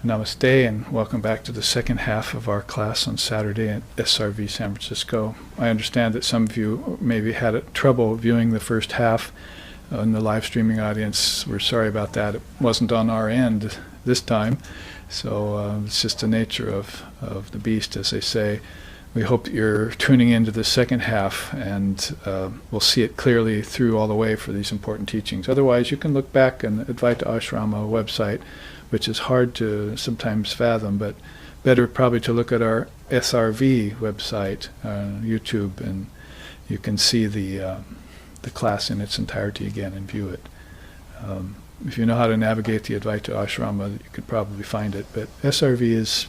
Namaste and welcome back to the second half of our class on Saturday at SRV San Francisco. I understand that some of you maybe had trouble viewing the first half in the live streaming audience. We're sorry about that. It wasn't on our end this time, so it's just the nature of the beast, as they say. We hope that you're tuning into the second half and we'll see it clearly through all the way for these important teachings. Otherwise, you can look back on the Advaita Ashrama website, which is hard to sometimes fathom, but better probably to look at our SRV website, YouTube, and you can see the class in its entirety again and view it. If you know how to navigate the Advaita Ashrama, you could probably find it, but SRV is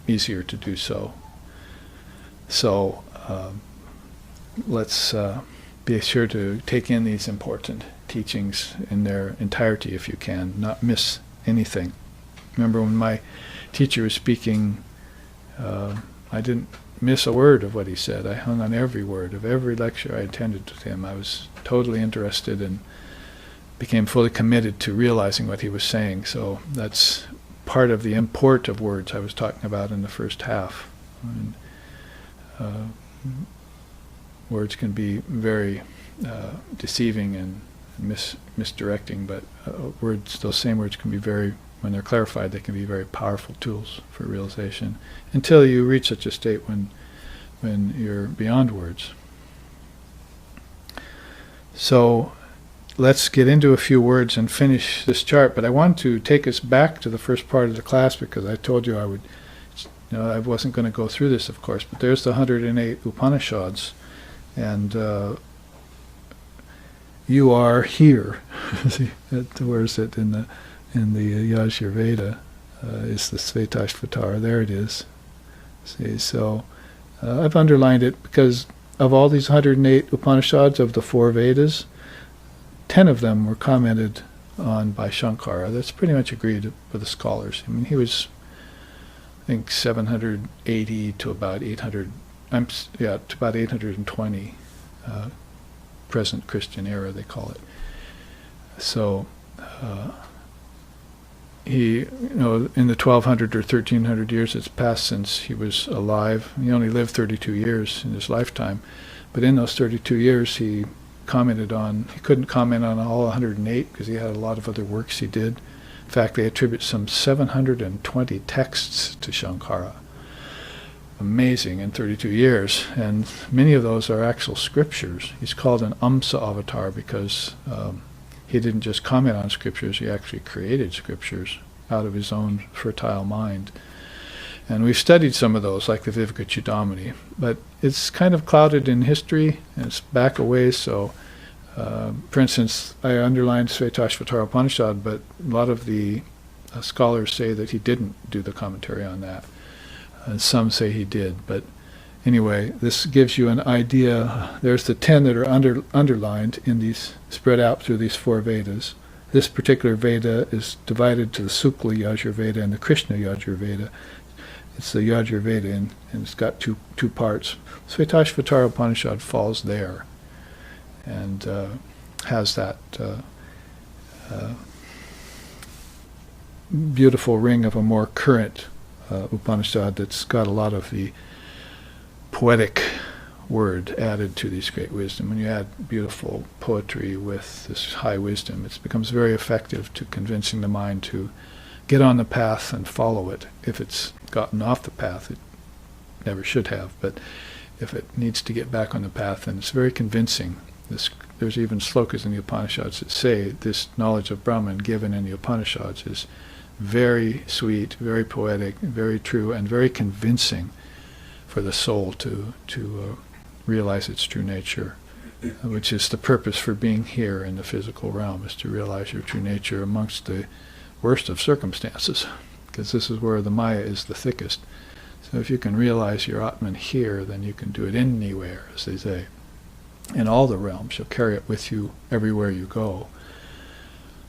easier to do so. So let's be sure to take in these important teachings in their entirety if you can, not miss anything. Remember when my teacher was speaking, I didn't miss a word of what he said. I hung on every word of every lecture I attended with him. I was totally interested and became fully committed to realizing what he was saying. So that's part of the import of words I was talking about in the first half. And, words can be very deceiving and misdirecting, but those same words can be very, when they're clarified, they can be very powerful tools for realization until you reach such a state when you're beyond words. So let's get into a few words and finish this chart, but I want to take us back to the first part of the class because I told you I would. I wasn't going to go through this, of course, but there's the 108 Upanishads, and you are here. Where is it in the Yajurveda? Is the Svetashvatara? There it is. See, so I've underlined it because of all these 108 Upanishads of the four Vedas, 10 of them were commented on by Shankara. That's pretty much agreed with the scholars. I mean, he was, I think, 780 to about 800, to about 820, present Christian era, they call it. So he, in the 1200 or 1300 years that's passed since he was alive, he only lived 32 years in his lifetime, but in those 32 years he couldn't comment on all 108 because he had a lot of other works he did. In fact, they attribute some 720 texts to Shankara. Amazing, in 32 years. And many of those are actual scriptures. He's called an Amsa avatar because he didn't just comment on scriptures, he actually created scriptures out of his own fertile mind. And we've studied some of those, like the Viveka Chudamani. But it's kind of clouded in history, and it's back a ways, so for instance, I underlined Svetashvatara Upanishad, but a lot of the scholars say that he didn't do the commentary on that. And some say he did. But anyway, this gives you an idea. There's the 10 that are underlined in these, spread out through these four Vedas. This particular Veda is divided to the Sukla Yajurveda and the Krishna Yajurveda. It's the Yajurveda, and it's got two parts. Svetashvatara Upanishad falls there, and has that beautiful ring of a more current Upanishad that's got a lot of the poetic word added to these great wisdom. When you add beautiful poetry with this high wisdom, it becomes very effective to convincing the mind to get on the path and follow it. If it's gotten off the path, it never should have, but if it needs to get back on the path, then it's very convincing. There's even slokas in the Upanishads that say this knowledge of Brahman given in the Upanishads is very sweet, very poetic, very true, and very convincing for the soul to realize its true nature, which is the purpose for being here in the physical realm, is to realize your true nature amongst the worst of circumstances, because this is where the Maya is the thickest. So if you can realize your Atman here, then you can do it anywhere, as they say. In all the realms, you'll carry it with you everywhere you go.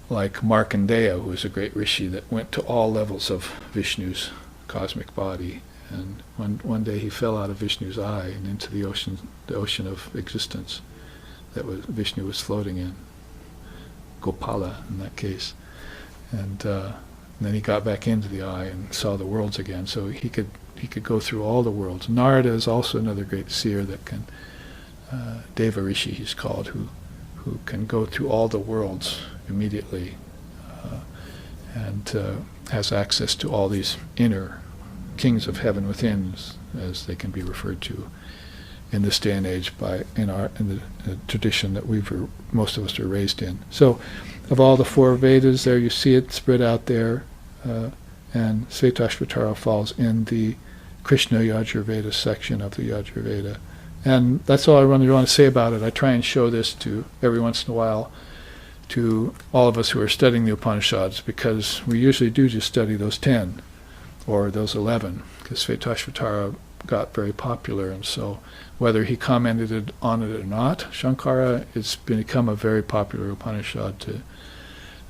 Like Markandeya, who was a great rishi that went to all levels of Vishnu's cosmic body, and one day he fell out of Vishnu's eye and into the ocean of existence that Vishnu was floating in, Gopala in that case. And And then he got back into the eye and saw the worlds again. So he could go through all the worlds. Narada is also another great seer that can, Deva Rishi he's called, who can go through all the worlds immediately, and has access to all these inner kings of heaven within, as they can be referred to in this day and age in the tradition that most of us are raised in. So, of all the four Vedas, there you see it spread out there, and Svetashvatara falls in the Krishna Yajurveda section of the Yajurveda. And that's all I really want to say about it. I try and show this to every once in a while to all of us who are studying the Upanishads, because we usually do just study those 10 or those 11, because Svetashvatara got very popular, and so whether he commented on it or not, Shankara, it's become a very popular Upanishad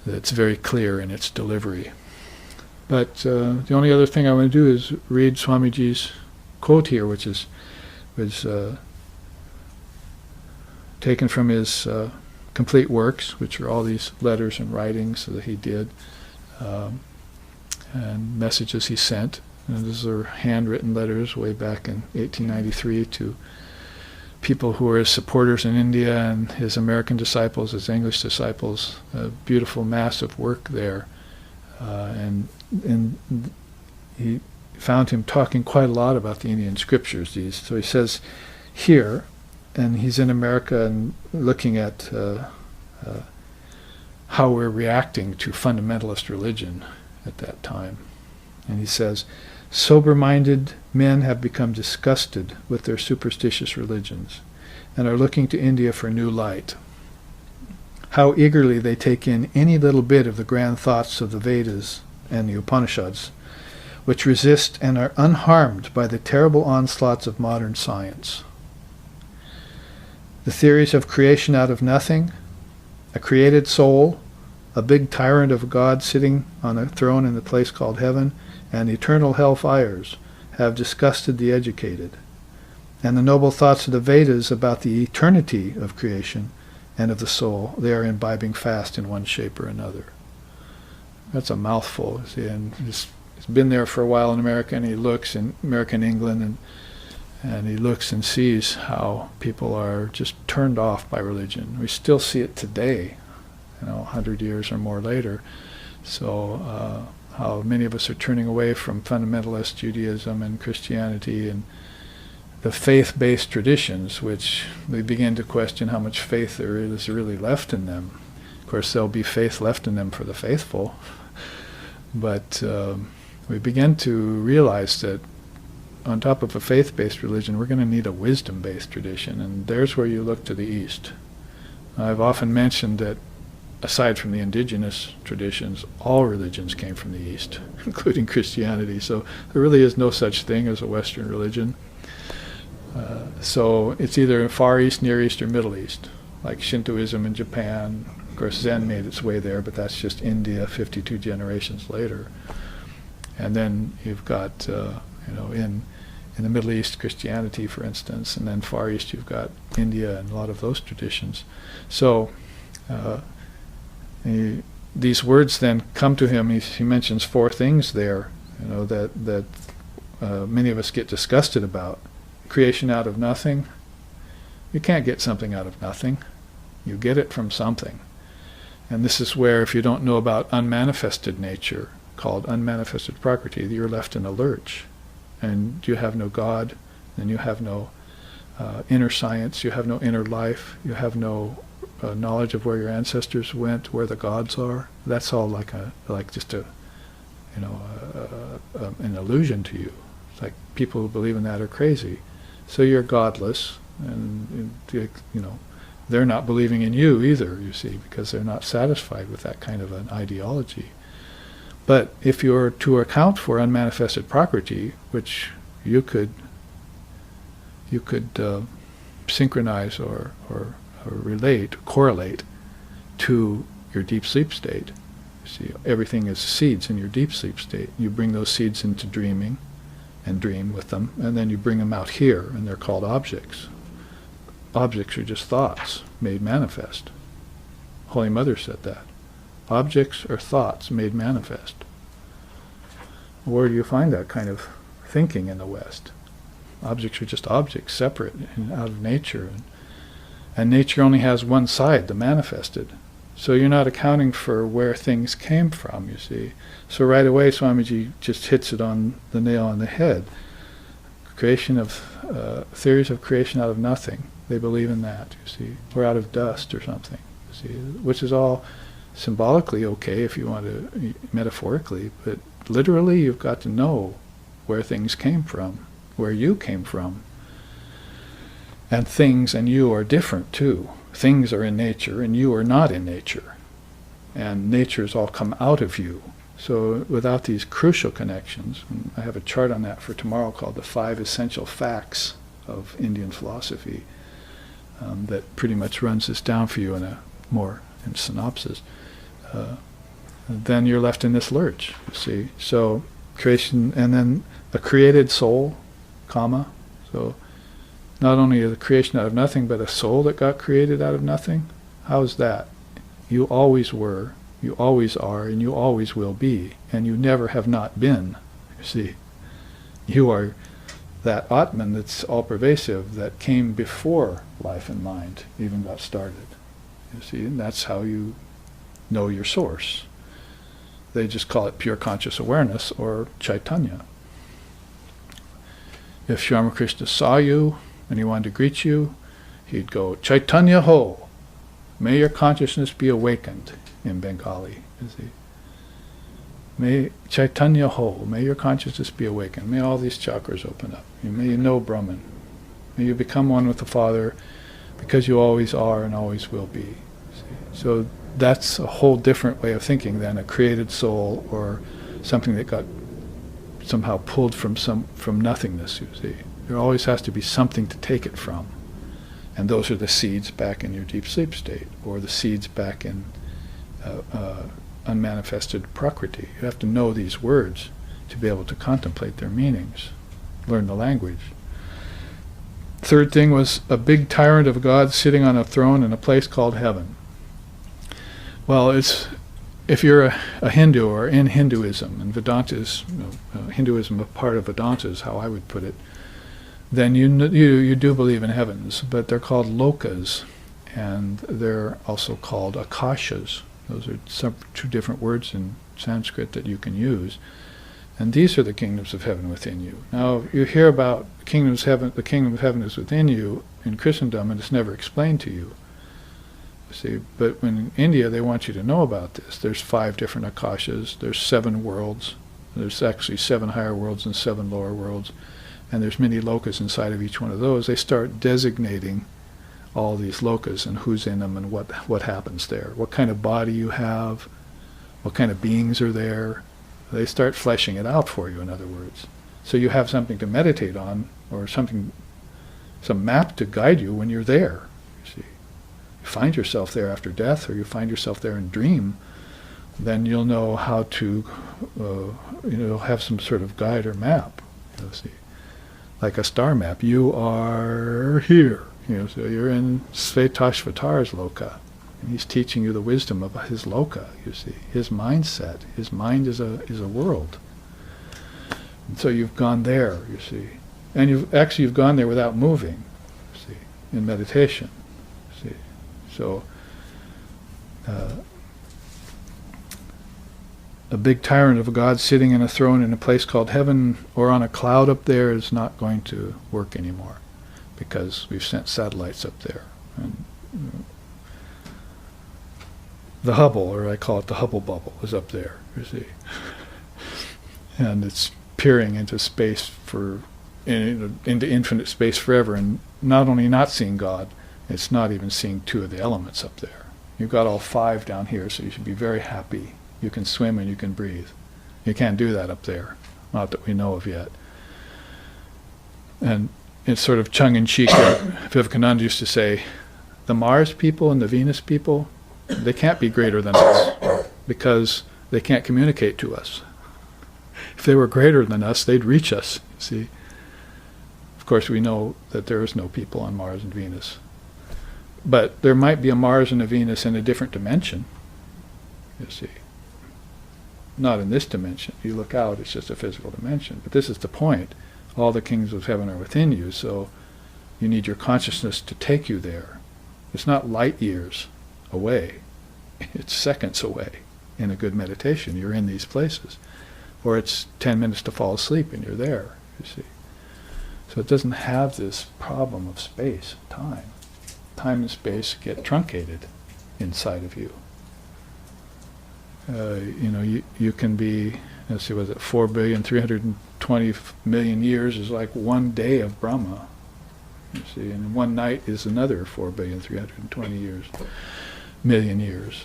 that's very clear in its delivery. But the only other thing I want to do is read Swamiji's quote here, which was taken from his complete works, which are all these letters and writings that he did, and messages he sent. And these are handwritten letters way back in 1893 to people who were his supporters in India and his American disciples, his English disciples. A beautiful, massive work there. And he found him talking quite a lot about the Indian scriptures. So he says here, and he's in America and looking at how we're reacting to fundamentalist religion at that time. And he says, sober-minded men have become disgusted with their superstitious religions and are looking to India for new light. How eagerly they take in any little bit of the grand thoughts of the Vedas and the Upanishads, which resist and are unharmed by the terrible onslaughts of modern science. The theories of creation out of nothing, a created soul, a big tyrant of God sitting on a throne in the place called heaven, and eternal hellfires have disgusted the educated. And the noble thoughts of the Vedas about the eternity of creation and of the soul, they are imbibing fast in one shape or another. That's a mouthful. See, and he's been there for a while in America, and he looks in America and England, and he looks and sees how people are just turned off by religion. We still see it today, 100 years or more later. So how many of us are turning away from fundamentalist Judaism and Christianity and the faith-based traditions, which we begin to question how much faith there is really left in them. Of course, there'll be faith left in them for the faithful, but we begin to realize that on top of a faith-based religion, we're going to need a wisdom-based tradition, and there's where you look to the East. I've often mentioned that aside from the indigenous traditions, all religions came from the East, including Christianity, so there really is no such thing as a Western religion. So it's either Far East, Near East, or Middle East, like Shintoism in Japan. Of course, Zen made its way there, but that's just India 52 generations later. And then you've got, in the Middle East, Christianity, for instance, and then Far East, you've got India and a lot of those traditions. So these words then come to him. He mentions four things there, that many of us get disgusted about. Creation out of nothing. You can't get something out of nothing. You get it from something. And this is where, if you don't know about unmanifested nature, called unmanifested prakriti, you're left in a lurch. And you have no God, and you have no inner science, you have no inner life, you have no knowledge of where your ancestors went, where the gods are. That's all like just an illusion to you. It's like people who believe in that are crazy. So you're godless, and they're not believing in you either, you see, because they're not satisfied with that kind of an ideology. But if you're to account for unmanifested prakriti, which you could synchronize or correlate to your deep sleep state. You see, everything is seeds in your deep sleep state. You bring those seeds into dreaming and dream with them, and then you bring them out here, and they're called objects. Objects are just thoughts made manifest. Holy Mother said that. Objects are thoughts made manifest. Where do you find that kind of thinking in the West? Objects are just objects, separate and out of nature. And nature only has one side, the manifested. So you're not accounting for where things came from, you see. So right away, Swamiji just hits it on the nail on the head. Creation of, theories of creation out of nothing. They believe in that, you see. Or out of dust or something, you see. Which is all symbolically okay if you want to, metaphorically, but literally you've got to know where things came from, where you came from. And things and you are different too. Things are in nature and you are not in nature. And nature's all come out of you. So without these crucial connections, and I have a chart on that for tomorrow called the 5 Essential Facts of Indian Philosophy, that pretty much runs this down for you in synopsis, then you're left in this lurch, you see. So creation, and then a created soul, comma, so not only the creation out of nothing, but a soul that got created out of nothing. How's that? You always were, you always are, and you always will be, and you never have not been, you see. You are that Atman that's all-pervasive, that came before life and mind even got started, you see, and that's how you know your source. They just call it pure conscious awareness, or Chaitanya. If Sri Ramakrishna saw you and he wanted to greet you, he'd go, Chaitanya ho, may your consciousness be awakened, in Bengali, you see. May Chaitanya ho, may your consciousness be awakened. May all these chakras open up. May you know Brahman. May you become one with the Father, because you always are and always will be. See? So that's a whole different way of thinking than a created soul or something that got somehow pulled from nothingness, you see. There always has to be something to take it from. And those are the seeds back in your deep sleep state, or the seeds back in unmanifested Prakriti. You have to know these words to be able to contemplate their meanings, learn the language. Third thing was a big tyrant of God sitting on a throne in a place called heaven. Well, if you're a Hindu or in Hinduism, and Vedanta is, Hinduism a part of Vedanta is how I would put it, then you do believe in heavens, but they're called lokas, and they're also called akashas. Those are two different words in Sanskrit that you can use. And these are the kingdoms of heaven within you. Now, you hear about the kingdom of heaven is within you in Christendom, and it's never explained to you. See, but in India, they want you to know about this. There's 5 different akashas. There's 7 worlds. There's actually 7 higher worlds and 7 lower worlds. And there's many lokas inside of each one of those. They start designating all these lokas and who's in them and what happens there, what kind of body you have, what kind of beings are there. They start fleshing it out for you, in other words. So you have something to meditate on, or some map to guide you when you're there, you see. You find yourself there after death, or you find yourself there in dream, then you'll know how to, have some sort of guide or map, you see. Like a star map, you are here. So you're in Svetashvatara's loka, and he's teaching you the wisdom of his loka, you see, his mindset. His mind is a world. And so you've gone there, you see. And you've gone there without moving, you see, in meditation, you see. So a big tyrant of a God sitting in a throne in a place called heaven or on a cloud up there is not going to work anymore, because we've sent satellites up there. And the Hubble, or I call it the Hubble bubble, is up there, you see. And it's peering into space into infinite space forever, and not only not seeing God, it's not even seeing 2 of the elements up there. You've got all 5 down here, so you should be very happy. You can swim and you can breathe. You can't do that up there, not that we know of yet. And it's sort of tongue-in-cheek. Vivekananda used to say, the Mars people and the Venus people, they can't be greater than us, because they can't communicate to us. If they were greater than us, they'd reach us, you see. Of course, we know that there is no people on Mars and Venus. But there might be a Mars and a Venus in a different dimension, you see. not in this dimension. You look out, it's just a physical dimension. But this is the point. All the kingdoms of heaven are within you, so you need your consciousness to take you there. It's not light years away. It's seconds away in a good meditation. You're in these places. Or it's 10 minutes to fall asleep and you're there, you see. So it doesn't have this problem of space, time. Time and space get truncated inside of you. You can be, let's see, was it 4,320,000,000 years is like one day of Brahma. You see, and one night is another 4,320,000,000 years.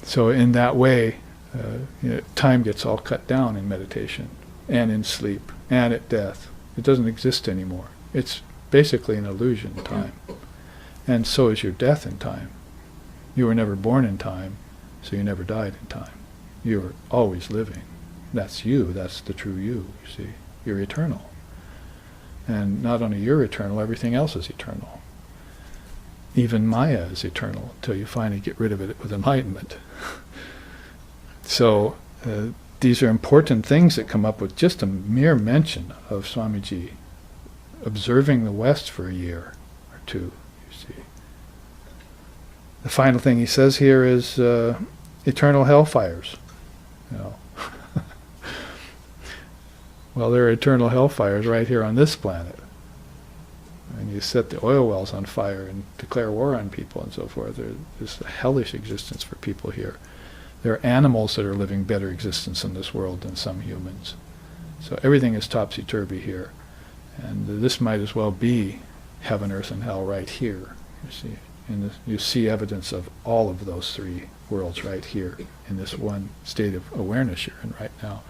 So in that way, time gets all cut down in meditation and in sleep and at death. It doesn't exist anymore. It's basically an illusion, time. And so is your death in time. You were never born in time, so you never died in time. You're always living. That's you. That's the true you, you see. You're eternal. And not only you're eternal, everything else is eternal. Even Maya is eternal until you finally get rid of it with enlightenment. So these are important things that come up with just a mere mention of Swamiji observing the West for a year or two, you see. The final thing he says here is eternal hellfires. Well, there are eternal hellfires right here on this planet. And you set the oil wells on fire and declare war on people and so forth. There's a hellish existence for people here. There are animals that are living better existence in this world than some humans. So everything is topsy-turvy here. And this might as well be heaven, earth, and hell right here, you see. And you see evidence of all of those three worlds right here in this one state of awareness you're in right now.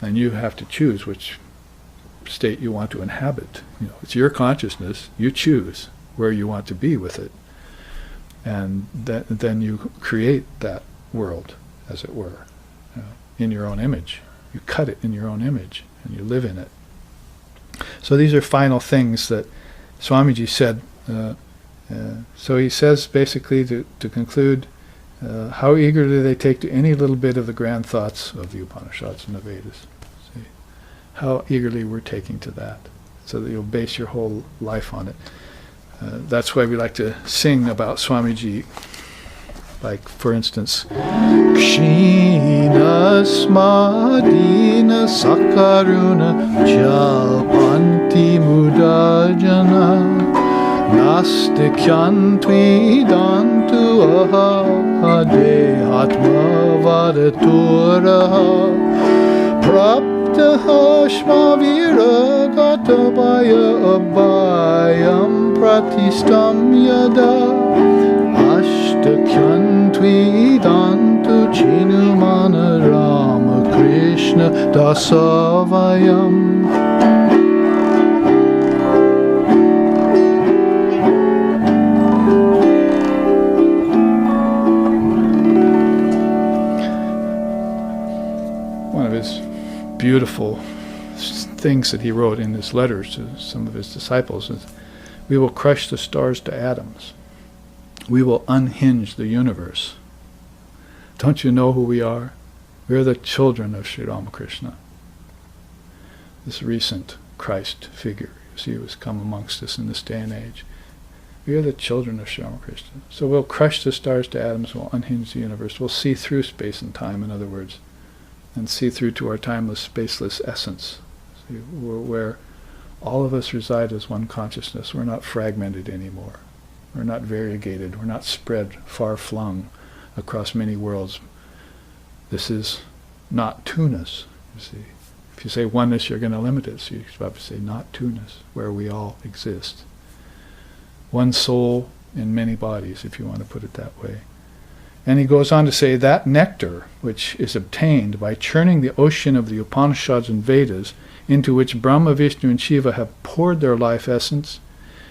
And you have to choose which state you want to inhabit. It's your consciousness. You choose where you want to be with it. And then you create that world, as it were, in your own image. You cut it in your own image, and you live in it. So these are final things that Swamiji said. So he says, basically, to conclude, how eager do they take to any little bit of the grand thoughts of the Upanishads and the Vedas? See? How eagerly we're taking to that, so that you'll base your whole life on it. That's why we like to sing about Swamiji. Like, for instance, Kshina smadina sakaruna jalpanti mudajana nastikyantvi dantu aha dehatma vadaturaha praptaha shmaviragatabaya abhayam pratistam yada Ashtakyantvi dantu chinumana Rama Krishna dasavayam. One of his beautiful things that he wrote in his letters to some of his disciples is, we will crush the stars to atoms. We will unhinge the universe. Don't you know who we are? We are the children of Sri Ramakrishna. This recent Christ figure, you see, who has come amongst us in this day and age. We are the children of Sri Ramakrishna. So we'll crush the stars to atoms, we'll unhinge the universe, we'll see through space and time, in other words, and see through to our timeless, spaceless essence, see, where all of us reside as one consciousness. We're not fragmented anymore. We're not variegated. We're not spread, far-flung across many worlds. This is not two-ness, you see. If you say oneness, you're going to limit it. So you're about to say not two-ness, where we all exist. One soul in many bodies, if you want to put it that way. And he goes on to say that nectar, which is obtained by churning the ocean of the Upanishads and Vedas, into which Brahma, Vishnu, and Shiva have poured their life essence,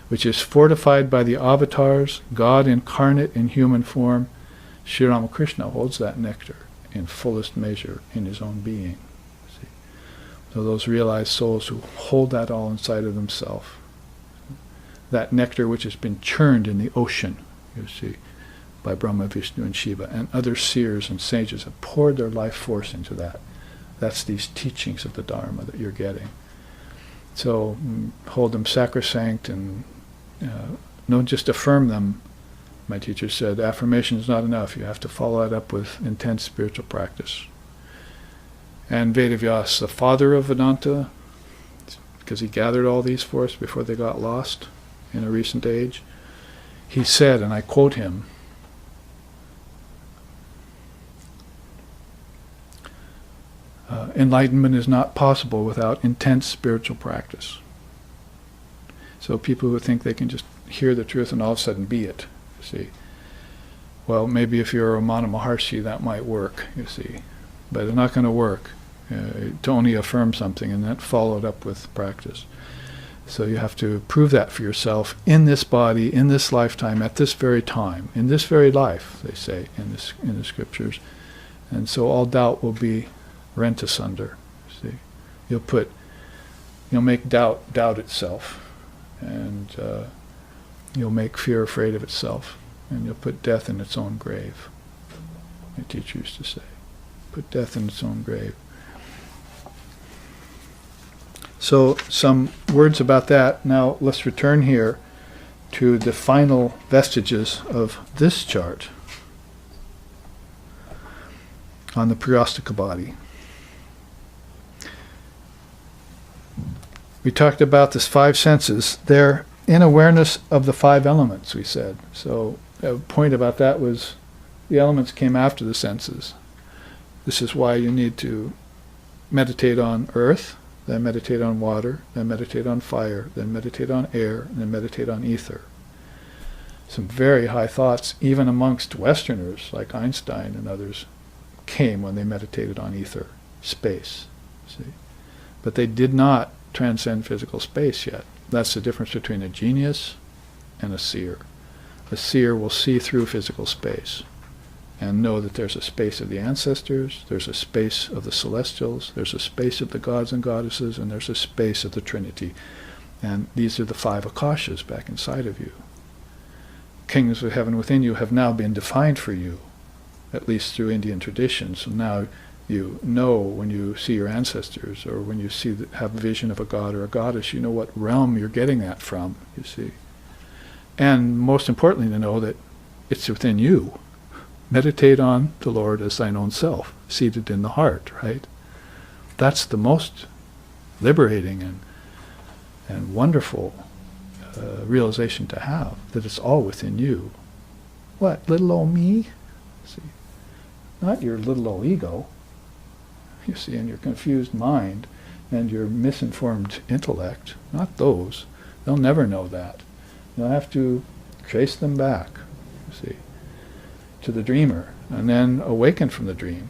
which is fortified by the avatars, God incarnate in human form, Sri Ramakrishna holds that nectar in fullest measure in his own being. See? So those realized souls who hold that all inside of themselves, that nectar which has been churned in the ocean, you see, by Brahma, Vishnu, and Shiva, and other seers and sages have poured their life force into that. That's these teachings of the Dharma that you're getting. So hold them sacrosanct and don't just affirm them. My teacher said, affirmation is not enough. You have to follow it up with intense spiritual practice. And Vedavyas, the father of Vedanta, because he gathered all these for us before they got lost in a recent age, he said, and I quote him, enlightenment is not possible without intense spiritual practice. So people who think they can just hear the truth and all of a sudden be it, you see. Well, maybe if you're a Ramana Maharshi, that might work, you see. But it's not going to work to only affirm something and then follow it up with practice. So you have to prove that for yourself in this body, in this lifetime, at this very time, in this very life, they say in the scriptures. And so all doubt will be rent asunder. See, you'll make doubt itself, and you'll make fear afraid of itself, and you'll put death in its own grave. My teacher used to say, put death in its own grave. So some words about that. Now let's return here to the final vestiges of this chart on the Priyastika body. We talked about this 5 senses. They're in awareness of the 5 elements, we said. So a point about that was the elements came after the senses. This is why you need to meditate on earth, then meditate on water, then meditate on fire, then meditate on air, and then meditate on ether. Some very high thoughts, even amongst Westerners like Einstein and others, came when they meditated on ether, space. See? But they did not transcend physical space yet. That's the difference between a genius and a seer. A seer will see through physical space and know that there's a space of the ancestors, there's a space of the celestials, there's a space of the gods and goddesses, and there's a space of the Trinity. And these are the 5 akashas back inside of you. Kingdoms of heaven within you have now been defined for you, at least through Indian tradition. So now you know when you see your ancestors, or when you have a vision of a god or a goddess, you know what realm you're getting that from, you see. And most importantly, to know that it's within you. Meditate on the Lord as thine own self, seated in the heart, right? That's the most liberating and wonderful realization to have, that it's all within you. What, little old me? See, not your little old ego. You see, and your confused mind and your misinformed intellect, not those. They'll never know that. You'll have to trace them back, you see, to the dreamer, and then awaken from the dream.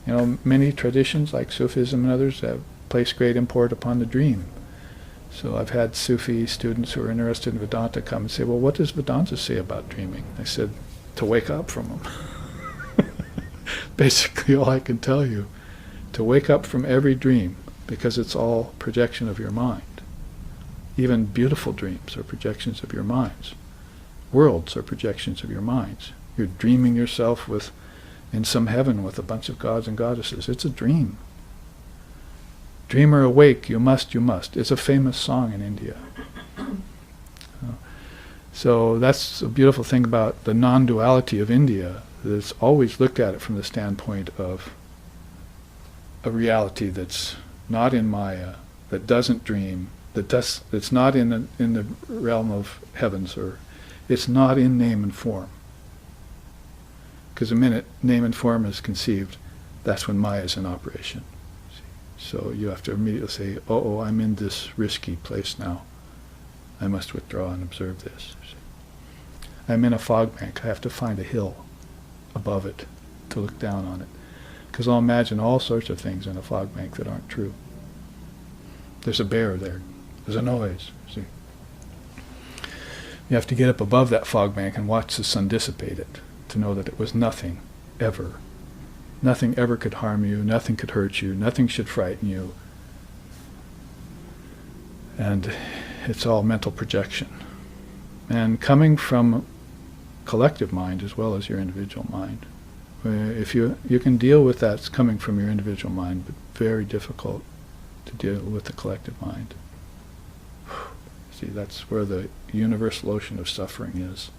You know, many traditions like Sufism and others have placed great import upon the dream. So I've had Sufi students who are interested in Vedanta come and say, well, what does Vedanta say about dreaming? I said, to wake up from them. Basically all I can tell you. To wake up from every dream, because it's all projection of your mind. Even beautiful dreams are projections of your minds. Worlds are projections of your minds. You're dreaming yourself in some heaven with a bunch of gods and goddesses. It's a dream. Dreamer awake, you must, you must. It's a famous song in India. So that's a beautiful thing about the non-duality of India. That it's always looked at it from the standpoint of a reality that's not in Maya, that doesn't dream, that's not in the realm of heavens, or it's not in name and form. Because the minute name and form is conceived, that's when Maya is in operation. So you have to immediately say, oh, I'm in this risky place now. I must withdraw and observe this. I'm in a fog bank. I have to find a hill above it to look down on it. Because I'll imagine all sorts of things in a fog bank that aren't true. There's a bear there. There's a noise. See? You have to get up above that fog bank and watch the sun dissipate it to know that it was nothing ever. Nothing ever could harm you. Nothing could hurt you. Nothing should frighten you. And it's all mental projection. And coming from collective mind as well as your individual mind. If you can deal with that's coming from your individual mind, but very difficult to deal with the collective mind. See, that's where the universal ocean of suffering is.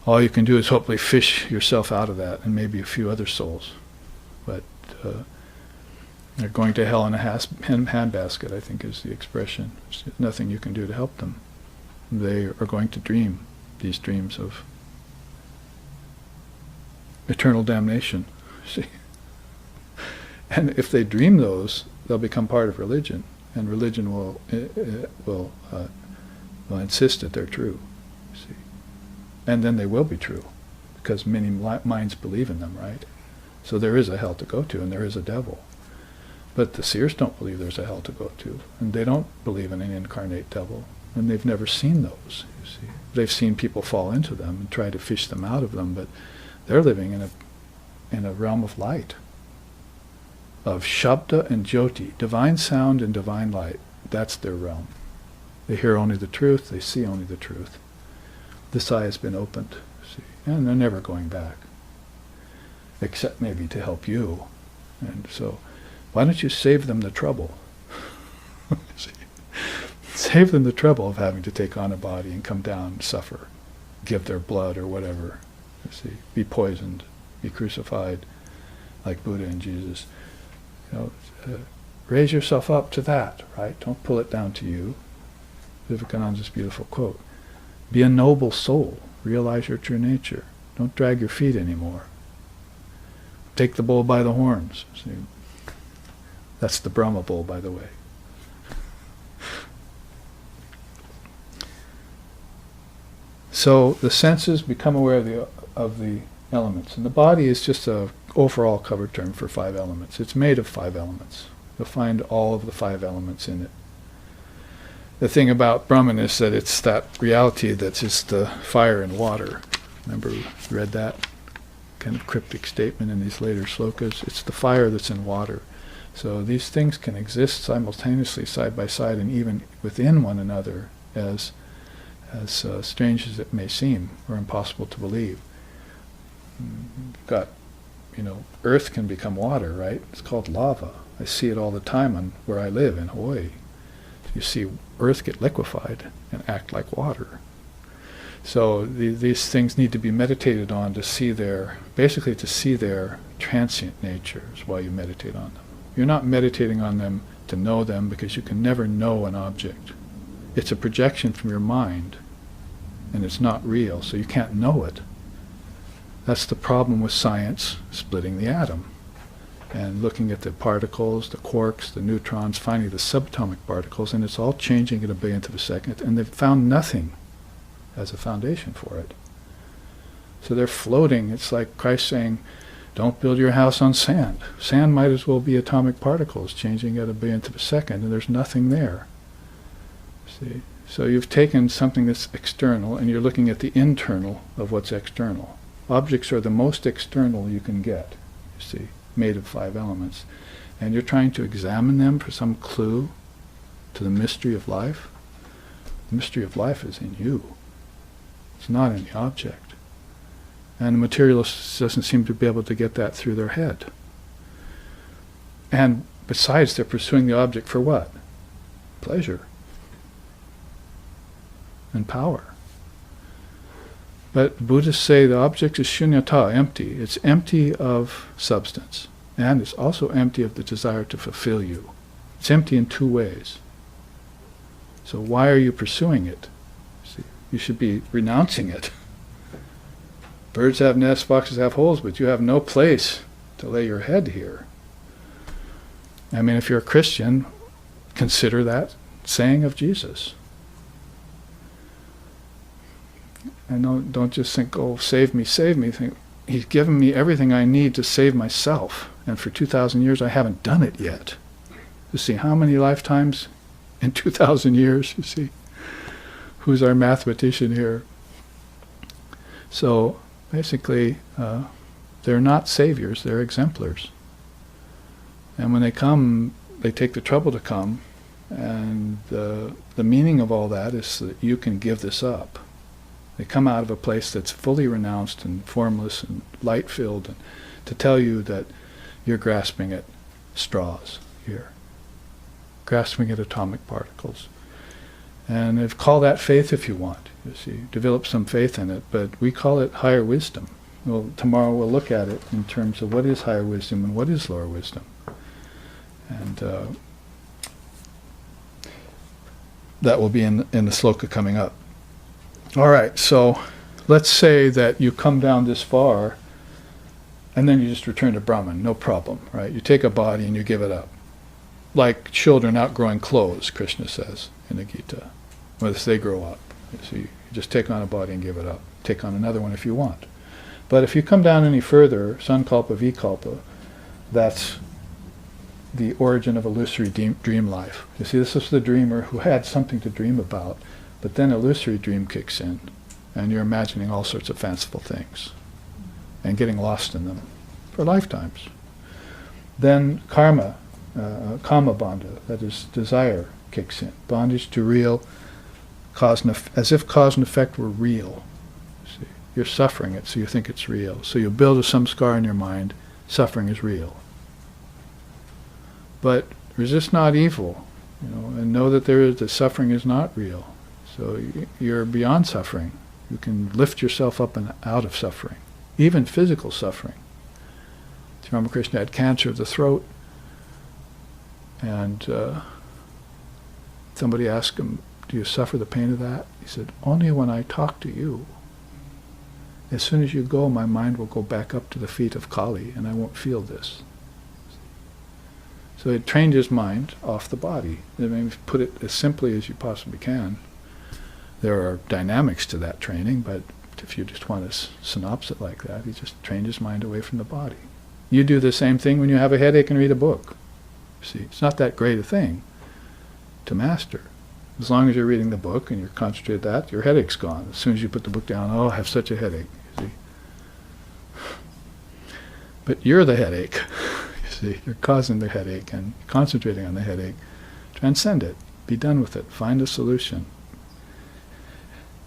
All you can do is hopefully fish yourself out of that, and maybe a few other souls. But they're going to hell in a handbasket, I think is the expression. There's nothing you can do to help them. They are going to dream these dreams of eternal damnation. See? And if they dream those, they'll become part of religion, and religion will insist that they're true. See? And then they will be true, because many minds believe in them, right? So there is a hell to go to, and there is a devil. But the seers don't believe there's a hell to go to, and they don't believe in an incarnate devil, and they've never seen those, you see. They've seen people fall into them and try to fish them out of them, but they're living in a realm of light, of Shabda and Jyoti, divine sound and divine light. That's their realm. They hear only the truth, they see only the truth. This eye has been opened, see, and they're never going back, except maybe to help you. And so, why don't you save them the trouble? See? Save them the trouble of having to take on a body and come down and suffer, give their blood or whatever, you see, be poisoned, be crucified like Buddha and Jesus. Raise yourself up to that, right? Don't pull it down to you. Vivekananda's beautiful quote. Be a noble soul. Realize your true nature. Don't drag your feet anymore. Take the bull by the horns. See? That's the Brahma bull, by the way. So the senses become aware of the elements. And the body is just an overall cover term for 5 elements. It's made of 5 elements. You'll find all of the 5 elements in it. The thing about Brahman is that it's that reality that's just the fire and water. Remember we read that kind of cryptic statement in these later slokas? It's the fire that's in water. So these things can exist simultaneously, side by side, and even within one another, as strange as it may seem, or impossible to believe. You've got, earth can become water, right? It's called lava. I see it all the time on where I live in Hawaii. You see earth get liquefied and act like water. So these things need to be meditated on to see their transient nature is why you meditate on them. You're not meditating on them to know them, because you can never know an object. It's a projection from your mind, and it's not real, so you can't know it. That's the problem with science, splitting the atom, and looking at the particles, the quarks, the neutrons, finding the subatomic particles, and it's all changing at a billionth of a second, and they've found nothing as a foundation for it. So they're floating. It's like Christ saying, don't build your house on sand. Sand might as well be atomic particles changing at a billionth of a second, and there's nothing there. See? So you've taken something that's external, and you're looking at the internal of what's external. Objects are the most external you can get, you see, made of 5 elements. And you're trying to examine them for some clue to the mystery of life. The mystery of life is in you. It's not in the object. And the materialist doesn't seem to be able to get that through their head. And besides, they're pursuing the object for what? Pleasure. And power. But Buddhists say the object is shunyata, empty. It's empty of substance. And it's also empty of the desire to fulfill you. It's empty in 2 ways. So why are you pursuing it? See, you should be renouncing it. Birds have nests, foxes have holes, but you have no place to lay your head here. I mean, if you're a Christian, consider that saying of Jesus. And don't just think, oh, save me, save me. Think, He's given me everything I need to save myself. And for 2,000 years, I haven't done it yet. You see, how many lifetimes in 2,000 years, you see? Who's our mathematician here? So, basically, they're not saviors, they're exemplars. And when they come, they take the trouble to come, and the meaning of all that is that you can give this up. They come out of a place that's fully renounced and formless and light-filled, and to tell you that you're grasping at straws here, grasping at atomic particles. And call that faith if you want. You see, develop some faith in it, but we call it higher wisdom. Well, tomorrow we'll look at it in terms of what is higher wisdom and what is lower wisdom. And that will be in the sloka coming up. All right, so let's say that you come down this far and then you just return to Brahman, no problem, right? You take a body and you give it up. Like children outgrowing clothes, Krishna says in the Gita. Once they grow up. So you just take on a body and give it up. Take on another one if you want. But if you come down any further, sankalpa, vikalpa, that's the origin of illusory dream life. You see, this is the dreamer who had something to dream about, but then illusory dream kicks in, and you're imagining all sorts of fanciful things and getting lost in them for lifetimes. Then karma, kama bandha, that is desire, kicks in. Bondage to real, as if cause and effect were real. See, you're suffering it, so you think it's real. So you build a samskara in your mind, suffering is real. But resist not evil, and know that suffering is not real. So you're beyond suffering. You can lift yourself up and out of suffering, even physical suffering. Sri Ramakrishna had cancer of the throat, and somebody asked him, "Do you suffer the pain of that?" He said, "Only when I talk to you. As soon as you go, my mind will go back up to the feet of Kali, and I won't feel this." So it trained his mind off the body. I mean, put it as simply as you possibly can. There are dynamics to that training, but if you just want to synopsis it like that, he just trained his mind away from the body. You do the same thing when you have a headache and read a book. See, it's not that great a thing to master. As long as you're reading the book and you're concentrated on that, your headache's gone. As soon as you put the book down, oh, I have such a headache. You see. But you're the headache. You see, you're causing the headache and concentrating on the headache. Transcend it. Be done with it. Find a solution.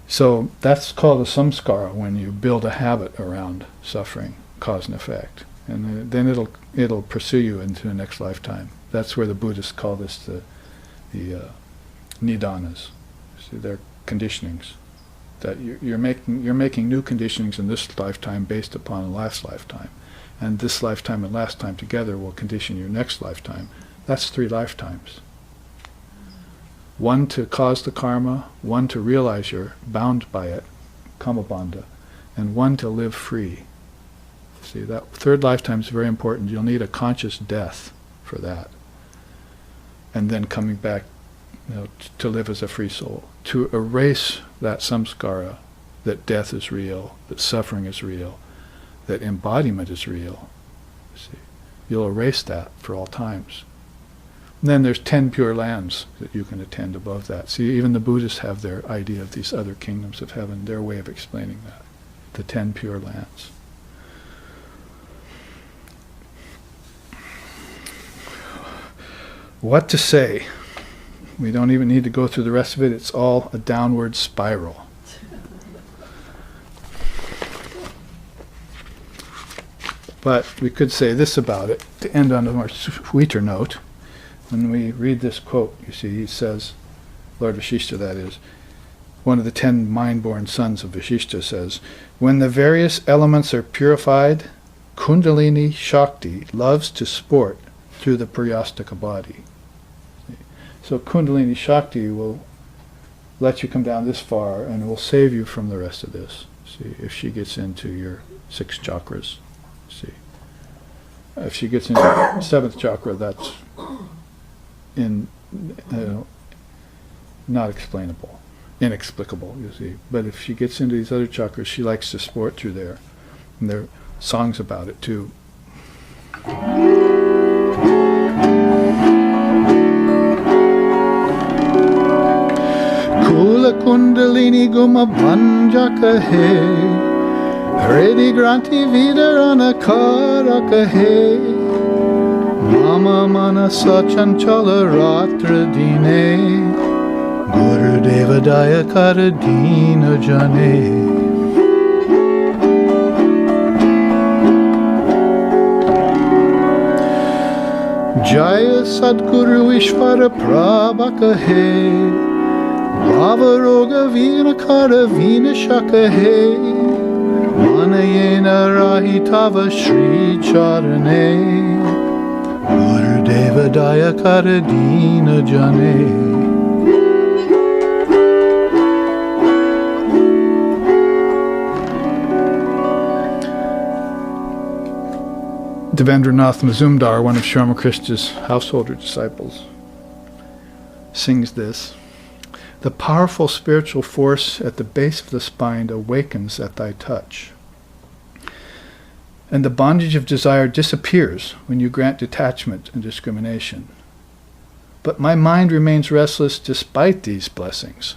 So that's called a samskara when you build a habit around suffering, cause and effect. And then it'll pursue you into the next lifetime. That's where the Buddhists call this the nidanas. See, they're conditionings. That you're making new conditionings in this lifetime based upon a last lifetime. And this lifetime and last time together will condition your next lifetime. That's 3 lifetimes. One to cause the karma, one to realize you're bound by it, kamabandha, and one to live free. See, that 3rd lifetime is very important. You'll need a conscious death for that. And then coming back to live as a free soul. To erase that samskara, that death is real, that suffering is real, that embodiment is real. See, you'll erase that for all times. And then there's 10 pure lands that you can attend above that. See, even the Buddhists have their idea of these other kingdoms of heaven, their way of explaining that. The 10 pure lands. What to say? We don't even need to go through the rest of it. It's all a downward spiral. But we could say this about it, to end on a more sweeter note. When we read this quote, you see, he says, Lord Vashishta that is, one of the 10 mind-born sons of Vashishta says, when the various elements are purified, Kundalini Shakti loves to sport through the Priyastaka body. So Kundalini Shakti will let you come down this far and will save you from the rest of this. See, if she gets into your 6 chakras. See, if she gets into 7th chakra, that's not explainable, inexplicable, you see. But if she gets into these other chakras, she likes to sport through there. And there are songs about it too. Kula Kundalini Guma Bhanja Kahe Redi Granti Vidarana Kara Kahe Mama Manasa Chanchala Ratra Dine Gurudeva Daya Kara Dina Jane. Jaya Sadguru Ishvara Prabhaka He, Bhavaroga Vina Kara Vina Shaka He, Manayena Rahitava Shri Charane, Gurudeva Daya Kara Dina Jane. Devendranath Mazumdar, one of Sri Ramakrishna's householder disciples, sings this. The powerful spiritual force at the base of the spine awakens at thy touch. And the bondage of desire disappears when you grant detachment and discrimination. But my mind remains restless despite these blessings.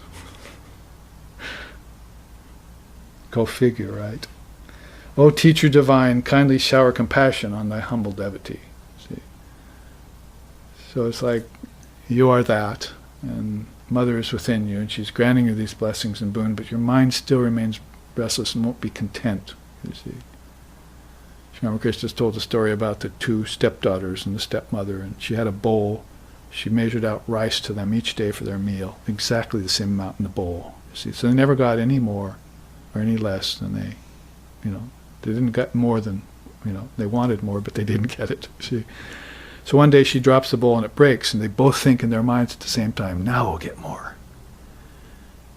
Go figure, right? O teacher divine, kindly shower compassion on thy humble devotee. See? So it's like you are that, and Mother is within you, and she's granting you these blessings and boon, but your mind still remains restless and won't be content. You see, Sri Ramakrishna told a story about the two stepdaughters and the stepmother, and she had a bowl. She measured out rice to them each day for their meal, exactly the same amount in the bowl. You see, so they never got any more or any less than they didn't get more than, they wanted more, but they didn't get it. See? So one day she drops the bowl and it breaks, and they both think in their minds at the same time, now we'll get more.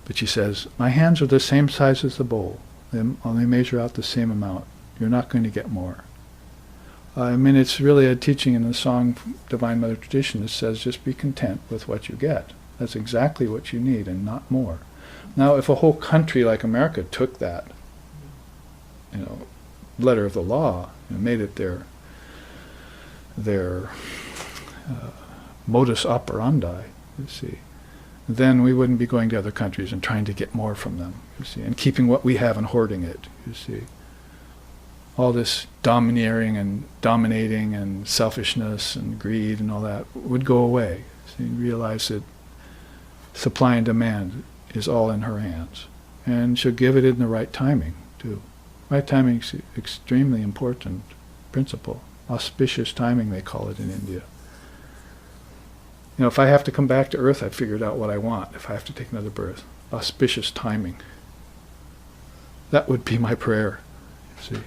But she says, my hands are the same size as the bowl. They only measure out the same amount. You're not going to get more. It's really a teaching in the song Divine Mother tradition that says just be content with what you get. That's exactly what you need and not more. Now, if a whole country like America took that, letter of the law and made it their modus operandi, you see, then we wouldn't be going to other countries and trying to get more from them, you see, and keeping what we have and hoarding it, you see. All this domineering and dominating and selfishness and greed and all that would go away. So you realize that supply and demand is all in her hands, and she'll give it in the right timing too. Right timing is extremely important principle. Auspicious timing, they call it in India. If I have to come back to earth, I've figured out what I want. If I have to take another birth, auspicious timing. That would be my prayer. You see,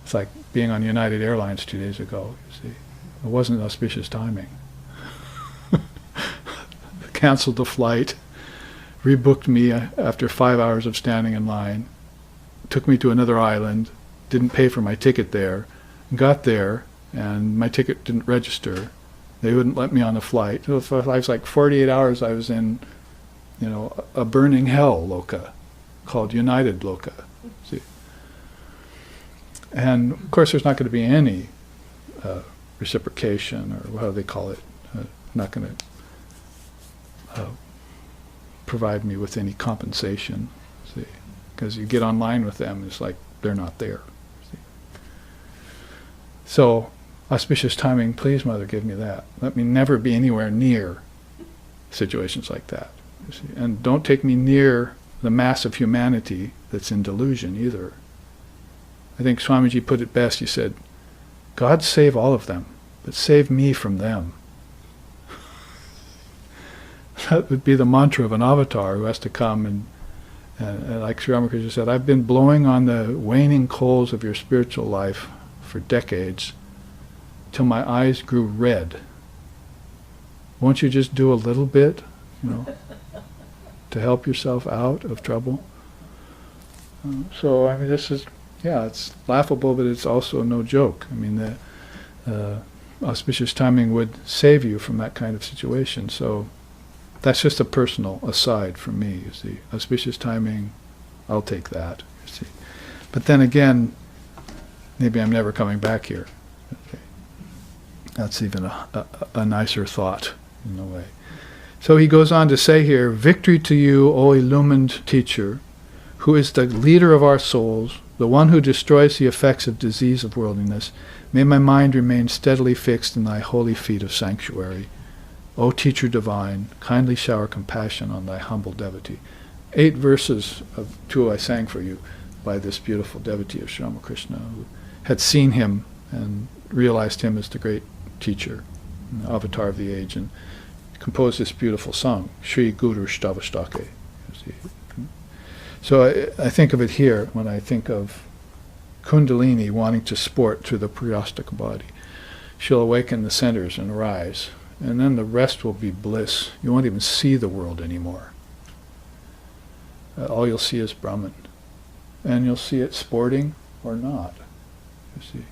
it's like being on United Airlines 2 days ago. You see, it wasn't auspicious timing. Canceled the flight. Rebooked me after 5 hours of standing in line, took me to another island, didn't pay for my ticket there, got there, and my ticket didn't register. They wouldn't let me on the flight. So I was like 48 hours I was in, a burning hell loka, called United Loka. See? And of course there's not going to be any reciprocation, or how do they call it, not going to provide me with any compensation, see, because you get online with them, it's like they're not there. See? So, auspicious timing, please, Mother, give me that. Let me never be anywhere near situations like that. You see? And don't take me near the mass of humanity that's in delusion either. I think Swamiji put it best. He said, God save all of them, but save me from them. That would be the mantra of an avatar who has to come and like Sri Ramakrishna said, I've been blowing on the waning coals of your spiritual life for decades till my eyes grew red. Won't you just do a little bit, to help yourself out of trouble? So, this is, it's laughable, but it's also no joke. The auspicious timing would save you from that kind of situation. So that's just a personal aside from me, you see. Auspicious timing, I'll take that, you see. But then again, maybe I'm never coming back here. Okay. That's even a nicer thought, in a way. So he goes on to say here, victory to you, O illumined teacher, who is the leader of our souls, the one who destroys the effects of disease of worldliness. May my mind remain steadily fixed in thy holy feet of sanctuary. O teacher divine, kindly shower compassion on thy humble devotee. 8 verses of 2 I sang for you by this beautiful devotee of Sri Ramakrishna, who had seen him and realized him as the great teacher, avatar of the age, and composed this beautiful song, Shri Guru Svetashvatara. So I think of it here when I think of Kundalini wanting to sport through the Priyastika body. She'll awaken the centers and rise, and then the rest will be bliss. You won't even see the world anymore. All you'll see is Brahman. And you'll see it sporting or not, you see.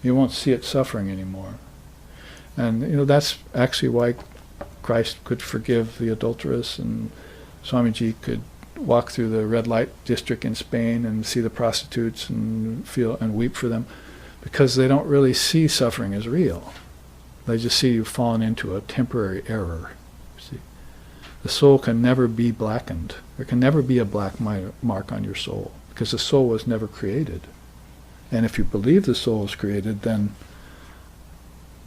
You won't see it suffering anymore. And that's actually why Christ could forgive the adulteress, and Swamiji could walk through the red light district in Spain and see the prostitutes and feel and weep for them, because they don't really see suffering as real. They just see you've fallen into a temporary error. You see, the soul can never be blackened. There can never be a black mark on your soul, because the soul was never created. And if you believe the soul is created, then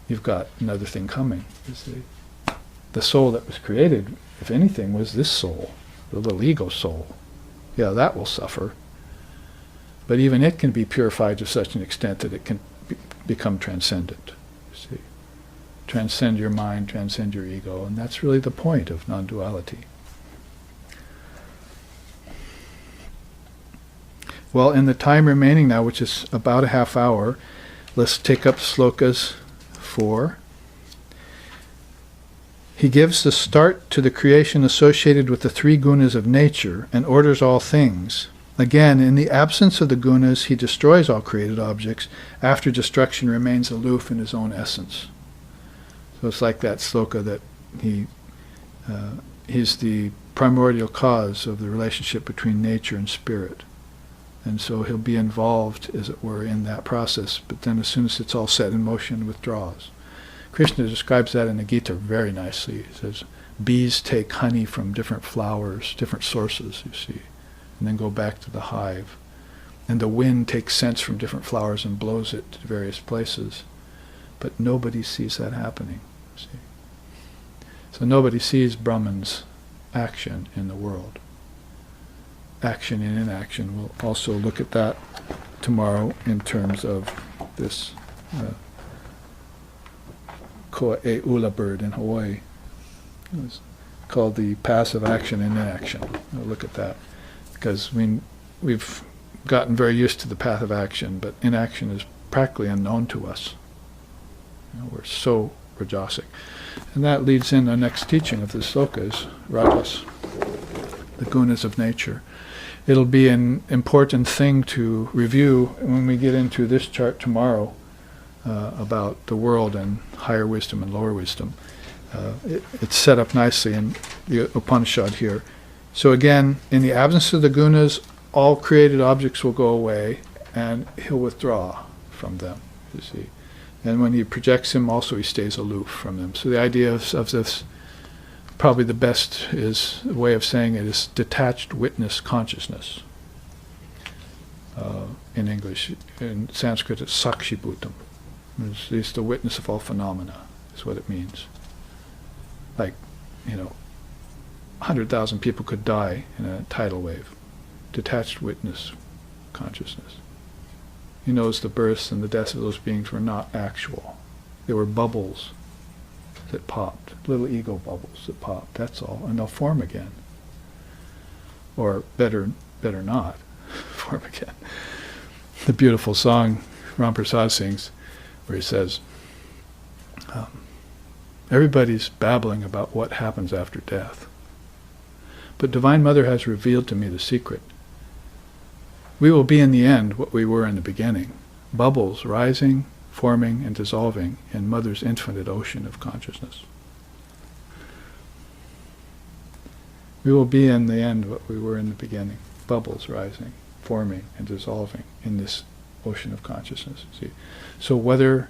you've got another thing coming. You see, the soul that was created, if anything, was this soul, the little ego soul. Yeah, that will suffer. But even it can be purified to such an extent that it can become transcendent. You see, transcend your mind, transcend your ego, and that's really the point of non-duality. Well, in the time remaining now, which is about a half hour, let's take up slokas 4. He gives the start to the creation associated with the 3 gunas of nature and orders all things. Again, in the absence of the gunas, he destroys all created objects. After destruction, remains aloof in his own essence. So it's like that sloka that he's the primordial cause of the relationship between nature and spirit. And so he'll be involved, as it were, in that process. But then as soon as it's all set in motion, withdraws. Krishna describes that in the Gita very nicely. He says, bees take honey from different flowers, different sources, you see, and then go back to the hive. And the wind takes scents from different flowers and blows it to various places. But nobody sees that happening, you see. So nobody sees Brahman's action in the world. Action and inaction. We'll also look at that tomorrow in terms of this koa e ula bird in Hawaii. It was called the passive action and inaction. We'll look at that, because we've gotten very used to the path of action, but inaction is practically unknown to us. We're so rajasic. And that leads in the next teaching of the slokas, rajas, the gunas of nature. It'll be an important thing to review when we get into this chart tomorrow about the world and higher wisdom and lower wisdom. It's set up nicely in the Upanisad here. So again, in the absence of the gunas, all created objects will go away, and he'll withdraw from them, you see. And when he projects him, also he stays aloof from them. So the idea of this, probably the best way of saying it is detached witness consciousness. In English, in Sanskrit it's sakshi bhutam. It's the witness of all phenomena, is what it means. Like, 100,000 people could die in a tidal wave. Detached witness consciousness. He knows the births and the deaths of those beings were not actual. They were bubbles that popped, little ego bubbles that popped, that's all, and they'll form again. Or better not, form again. The beautiful song Ramprasad sings, where he says, everybody's babbling about what happens after death. But Divine Mother has revealed to me the secret. We will be in the end what we were in the beginning, bubbles rising, forming, and dissolving in Mother's infinite ocean of consciousness. We will be in the end what we were in the beginning, bubbles rising, forming, and dissolving in this ocean of consciousness. See? So whether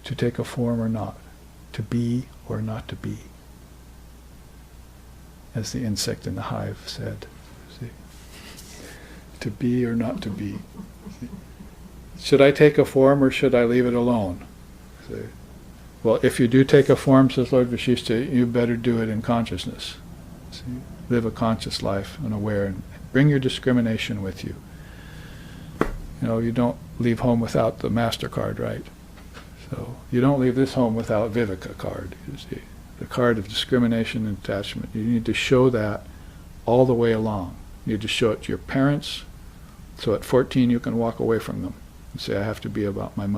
to take a form or not, to be or not to be, as the insect in the hive said. See? To be or not to be. See? Should I take a form or should I leave it alone? See? Well, if you do take a form, says Lord Vashishta, you better do it in consciousness. See, live a conscious life and aware, and bring your discrimination with you. You don't leave home without the MasterCard, right? So you don't leave this home without Viveka card, you see. The card of discrimination and attachment. You need to show that all the way along. You need to show it to your parents, so at 14 you can walk away from them and say, I have to be about my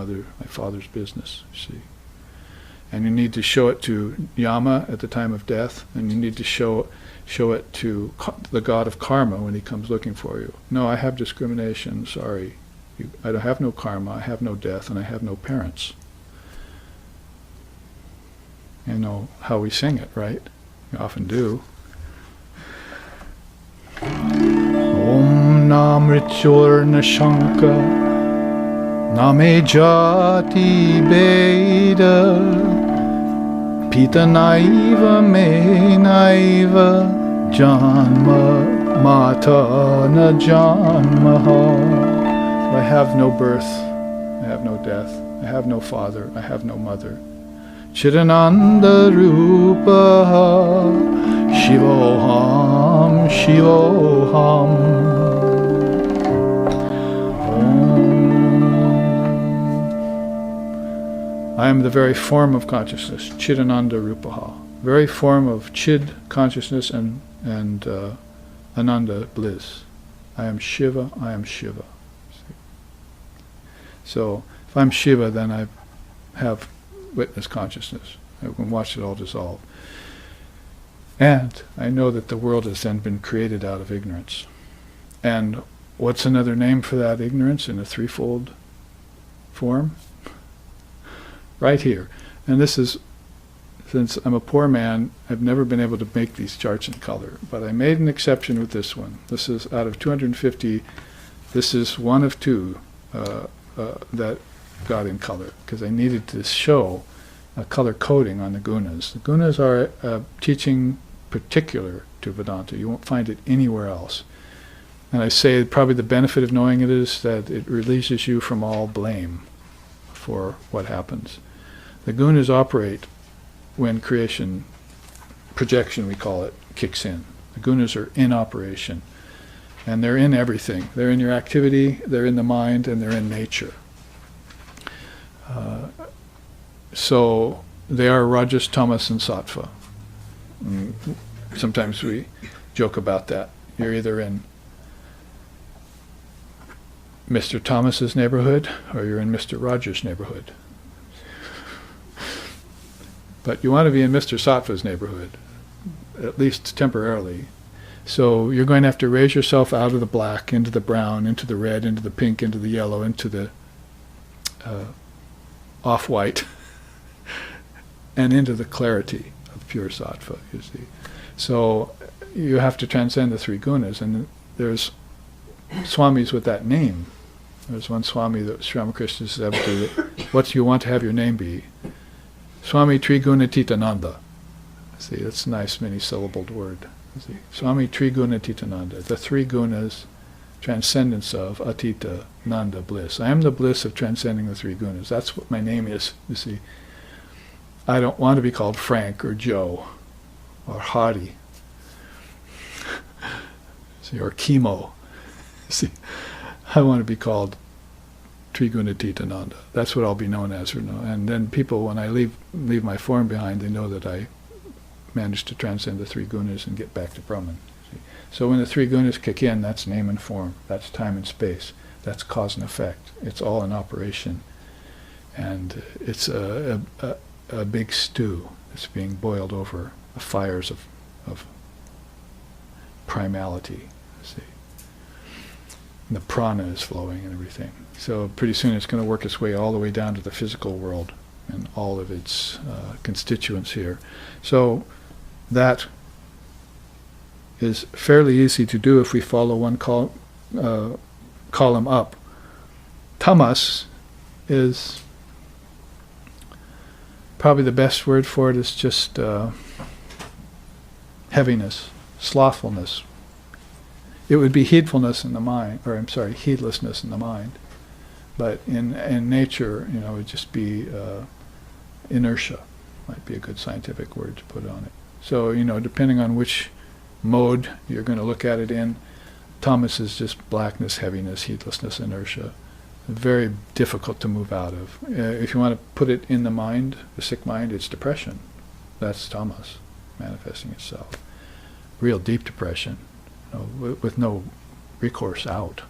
father's business, you see. And you need to show it to Yama at the time of death, and you need to show it to the god of karma when he comes looking for you. No, I have discrimination, sorry. I don't have no karma, I have no death, and I have no parents. You know how we sing it, right? You often do. Om Namrichurna Shanka Name Jati Beda Pita Naiva Me Naiva Janma Mata Na Janmaha. I have no birth, I have no death, I have no father, I have no mother. Chidananda Rupa Shivoham Shivoham. I am the very form of consciousness, Chidananda Rupaha, very form of Chid consciousness and Ananda bliss. I am Shiva, I am Shiva. So if I'm Shiva, then I have witness consciousness. I can watch it all dissolve. And I know that the world has then been created out of ignorance. And what's another name for that ignorance in a threefold form? Right here. And this is, since I'm a poor man, I've never been able to make these charts in color. But I made an exception with this one. This is out of 250, this is one of two that got in color, because I needed to show a color coding on the gunas. The gunas are a teaching particular to Vedanta. You won't find it anywhere else. And I say probably the benefit of knowing it is that it releases you from all blame for what happens. The gunas operate when creation, projection we call it, kicks in. The gunas are in operation. And they're in everything. They're in your activity, they're in the mind, and they're in nature. So they are Rajas, Tamas, and Sattva. Sometimes we joke about that. You're either in Mr. Thomas's neighborhood or you're in Mr. Rogers' neighborhood. But you want to be in Mr. Sattva's neighborhood, at least temporarily. So you're going to have to raise yourself out of the black, into the brown, into the red, into the pink, into the yellow, into the off-white, and into the clarity of pure sattva, you see. So you have to transcend the three gunas, and there's swamis with that name. There's one swami that Sri Ramakrishna said, what do you want to have your name be? Swami Trigunatitananda. See, that's a nice many-syllabled word. See, Swami Trigunatitananda, the three gunas, transcendence of Atita, Nanda, bliss. I am the bliss of transcending the three gunas. That's what my name is, you see. I don't want to be called Frank or Joe or Hari, see, or Chemo. See, I want to be called Trigunatitananda. That's what I'll be known as. And then people, when I leave my form behind, they know that I managed to transcend the three gunas and get back to Brahman. See? So when the three gunas kick in, that's name and form, that's time and space, that's cause and effect. It's all in operation. And it's a big stew that's being boiled over the fires of primality. See? And the prana is flowing and everything. So pretty soon it's going to work its way all the way down to the physical world and all of its constituents here. So that is fairly easy to do if we follow one column up. Tamas is probably the best word for it is just heaviness, slothfulness. It would be heedfulness in the mind, or I'm sorry, heedlessness in the mind. But in nature, it would just be inertia might be a good scientific word to put on it. So, depending on which mode you're going to look at it in, tamas is just blackness, heaviness, heedlessness, inertia. Very difficult to move out of. If you want to put it in the mind, the sick mind, it's depression. That's tamas manifesting itself. Real deep depression, with no recourse out.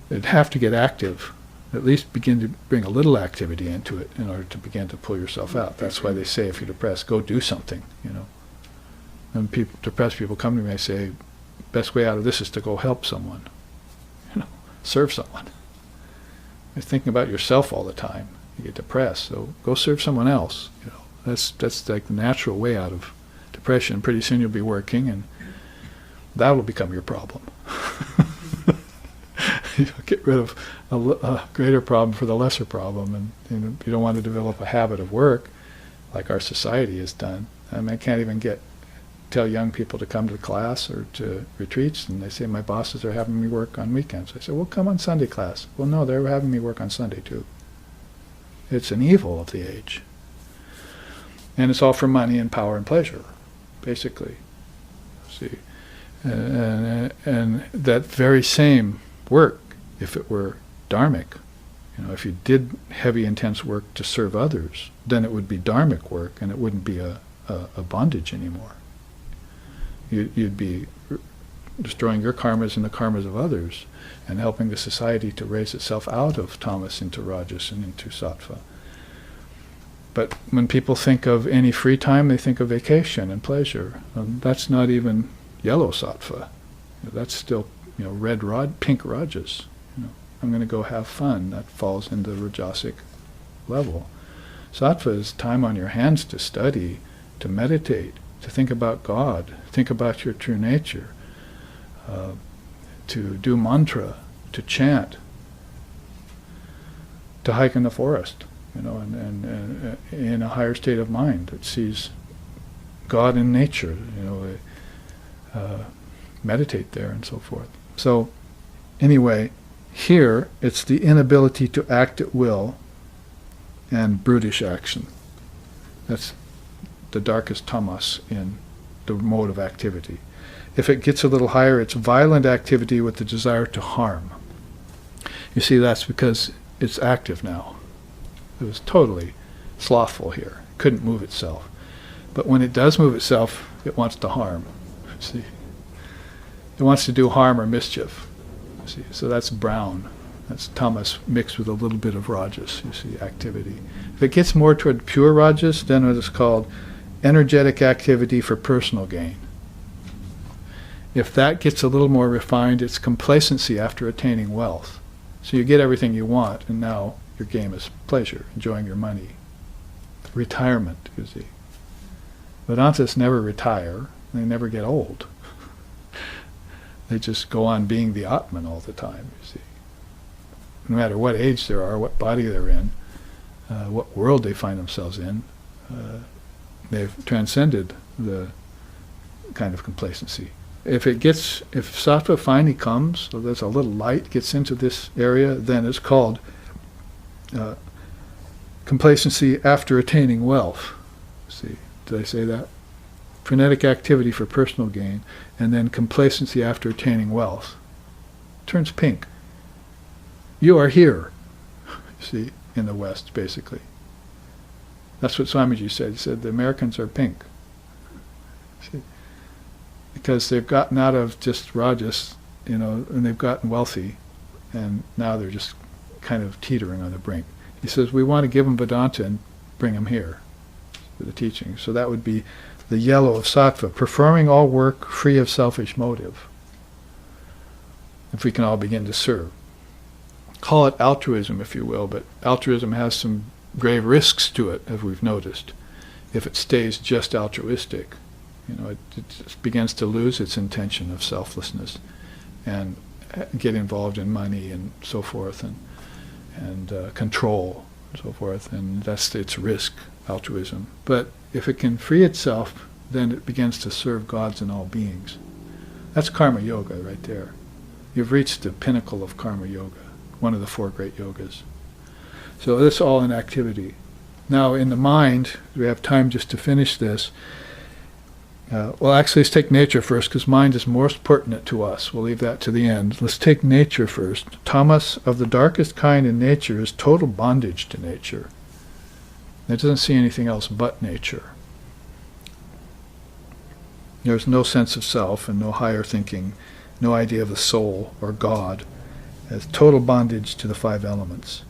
It'd have to get active, at least begin to bring a little activity into it in order to begin to pull yourself out. That's why they say if you're depressed, go do something, And depressed people come to me, I say, best way out of this is to go help someone, serve someone. You're thinking about yourself all the time. You get depressed, so go serve someone else. That's like the natural way out of depression. Pretty soon you'll be working, and that will become your problem. You'll get rid of a greater problem for the lesser problem, and you don't want to develop a habit of work like our society has done. I can't even tell young people to come to class or to retreats, and they say, my bosses are having me work on weekends. I say, well, come on Sunday class. Well, no, they're having me work on Sunday too. It's an evil of the age. And it's all for money and power and pleasure, basically. See, and that very same work, if it were dharmic, if you did heavy, intense work to serve others, then it would be dharmic work, and it wouldn't be a bondage anymore. You'd be destroying your karmas and the karmas of others, and helping the society to raise itself out of tamas into rajas and into sattva. But when people think of any free time, they think of vacation and pleasure. That's not even yellow sattva. That's still, pink rajas. I'm going to go have fun. That falls into the rajasic level. Sattva is time on your hands to study, to meditate, to think about God, think about your true nature, to do mantra, to chant, to hike in the forest, and in a higher state of mind that sees God in nature, meditate there and so forth. So anyway, here it's the inability to act at will and brutish action. That's the darkest tamas in the mode of activity. If it gets a little higher, it's violent activity with the desire to harm. You see, that's because it's active now. It was totally slothful here. It couldn't move itself. But when it does move itself, it wants to harm. See, it wants to do harm or mischief. See, so that's brown. That's tamas mixed with a little bit of rajas. You see, activity. If it gets more toward pure rajas, then it is called energetic activity for personal gain. If that gets a little more refined, it's complacency after attaining wealth. So you get everything you want, and now your game is pleasure, enjoying your money. Retirement, you see. Vedantas never retire. They never get old. They just go on being the Atman all the time, you see. No matter what age they are, what body they're in, what world they find themselves in, they've transcended the kind of complacency. If sattva finally comes, so there's a little light gets into this area, then it's called complacency after attaining wealth. See, did I say that? Frenetic activity for personal gain, and then complacency after attaining wealth. Turns pink. You are here, see, in the West, basically. That's what Swamiji said. He said the Americans are pink. See? Because they've gotten out of just rajas, and they've gotten wealthy, and now they're just kind of teetering on the brink. He says, we want to give them Vedanta and bring them here for the teaching. So that would be the yellow of sattva, performing all work free of selfish motive. If we can all begin to serve. Call it altruism, if you will, but altruism has some grave risks to it, as we've noticed. If it stays just altruistic, it just begins to lose its intention of selflessness and get involved in money and so forth, and control and so forth, and that's its risk, altruism. But if it can free itself, then it begins to serve gods and all beings. That's karma yoga right there. You've reached the pinnacle of karma yoga, one of the four great yogas. So it's all in activity. Now, in the mind, we have time just to finish this. Well, actually, let's take nature first, because mind is most pertinent to us. We'll leave that to the end. Let's take nature first. Tamas of the darkest kind in nature is total bondage to nature. It doesn't see anything else but nature. There's no sense of self and no higher thinking, no idea of the soul or God. It's total bondage to the five elements.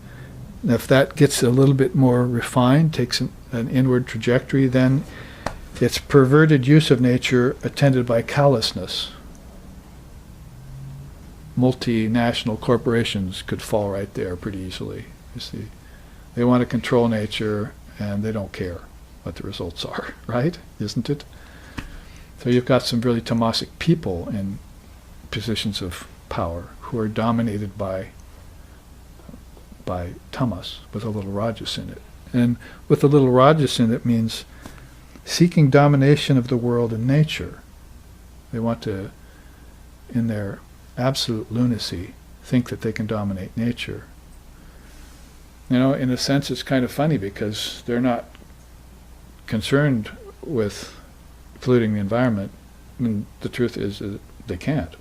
And if that gets a little bit more refined, takes an inward trajectory, then it's perverted use of nature attended by callousness. Multinational corporations could fall right there pretty easily. You see, they want to control nature and they don't care what the results are, right? Isn't it? So you've got some really tamasic people in positions of power who are dominated by tamas with a little rajas in it. And with a little rajas in it means seeking domination of the world and nature. They want to, in their absolute lunacy, think that they can dominate nature. You know, in a sense, it's kind of funny because they're not concerned with polluting the environment. I mean, the truth is that they can't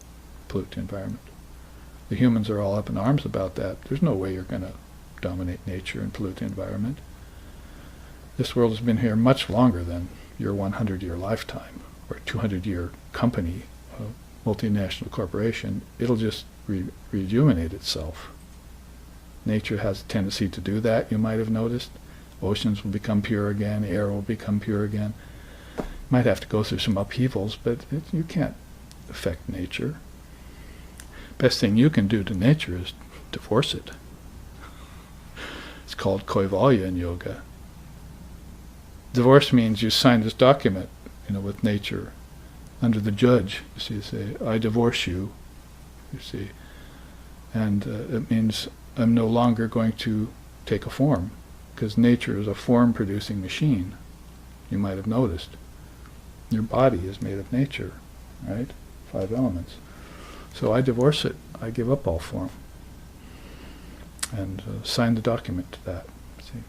pollute the environment. The humans are all up in arms about that. There's no way you're going to dominate nature and pollute the environment. This world has been here much longer than your 100-year lifetime or 200-year company, multinational corporation. It'll just rejuvenate itself. Nature has a tendency to do that, you might have noticed. Oceans will become pure again, air will become pure again. Might have to go through some upheavals, but you can't affect nature. Best thing you can do to nature is divorce it. It's called koivalya in yoga. Divorce means you sign this document, with nature, under the judge. You see, you say, I divorce you, you see. And it means I'm no longer going to take a form, because nature is a form-producing machine. You might have noticed. Your body is made of nature, right? 5 elements. So I divorce it. I give up all form. And sign the document to that. See,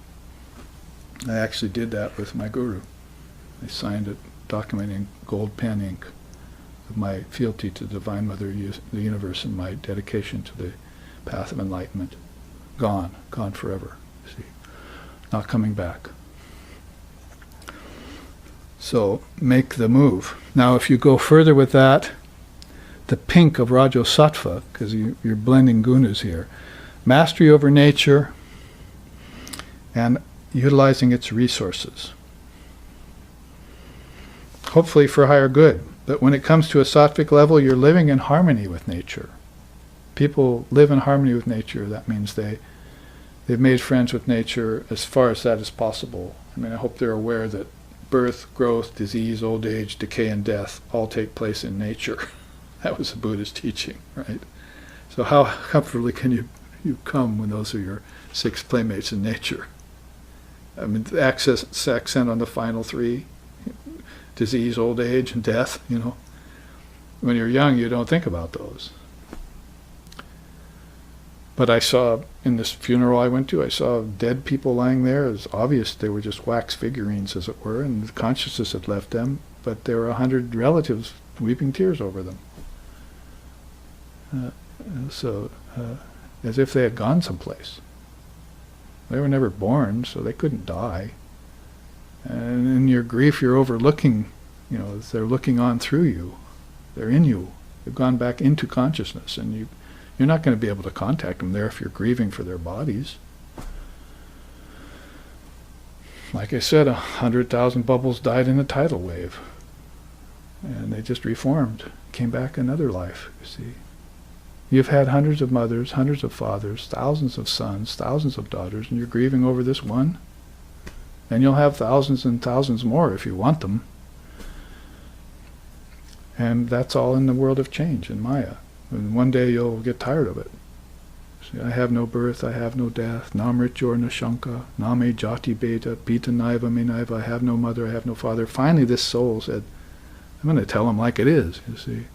I actually did that with my guru. I signed a document in gold pen ink of my fealty to the Divine Mother of the Universe and my dedication to the path of enlightenment. Gone forever. See, not coming back. So make the move. Now, if you go further with that, the pink of Rajosattva, because you're blending gunas here, mastery over nature and utilizing its resources. Hopefully for higher good. But when it comes to a sattvic level, you're living in harmony with nature. People live in harmony with nature. That means they've made friends with nature as far as that is possible. I mean, I hope they're aware that birth, growth, disease, old age, decay, and death all take place in nature. That was the Buddha's teaching, right? So how comfortably can you come when those are your 6 playmates in nature? I mean, the accent on the final 3, disease, old age, and death, When you're young, you don't think about those. But I saw, in this funeral I went to, I saw dead people lying there. It was obvious they were just wax figurines, as it were, and the consciousness had left them, but there were 100 relatives weeping tears over them. As if they had gone someplace. They were never born, so they couldn't die. And in your grief, you're overlooking, they're looking on through you. They're in you. They've gone back into consciousness, and you're not going to be able to contact them there if you're grieving for their bodies. Like I said, 100,000 bubbles died in a tidal wave. And they just reformed, came back another life, you see. You've had hundreds of mothers, hundreds of fathers, thousands of sons, thousands of daughters, and you're grieving over this one. And you'll have thousands and thousands more if you want them. And that's all in the world of change, in Maya. And one day you'll get tired of it. See, I have no birth, I have no death, namrityur na shanka, name jati beta, pita naiva me naiva, I have no mother, I have no father. Finally this soul said, I'm going to tell him like it is, you see.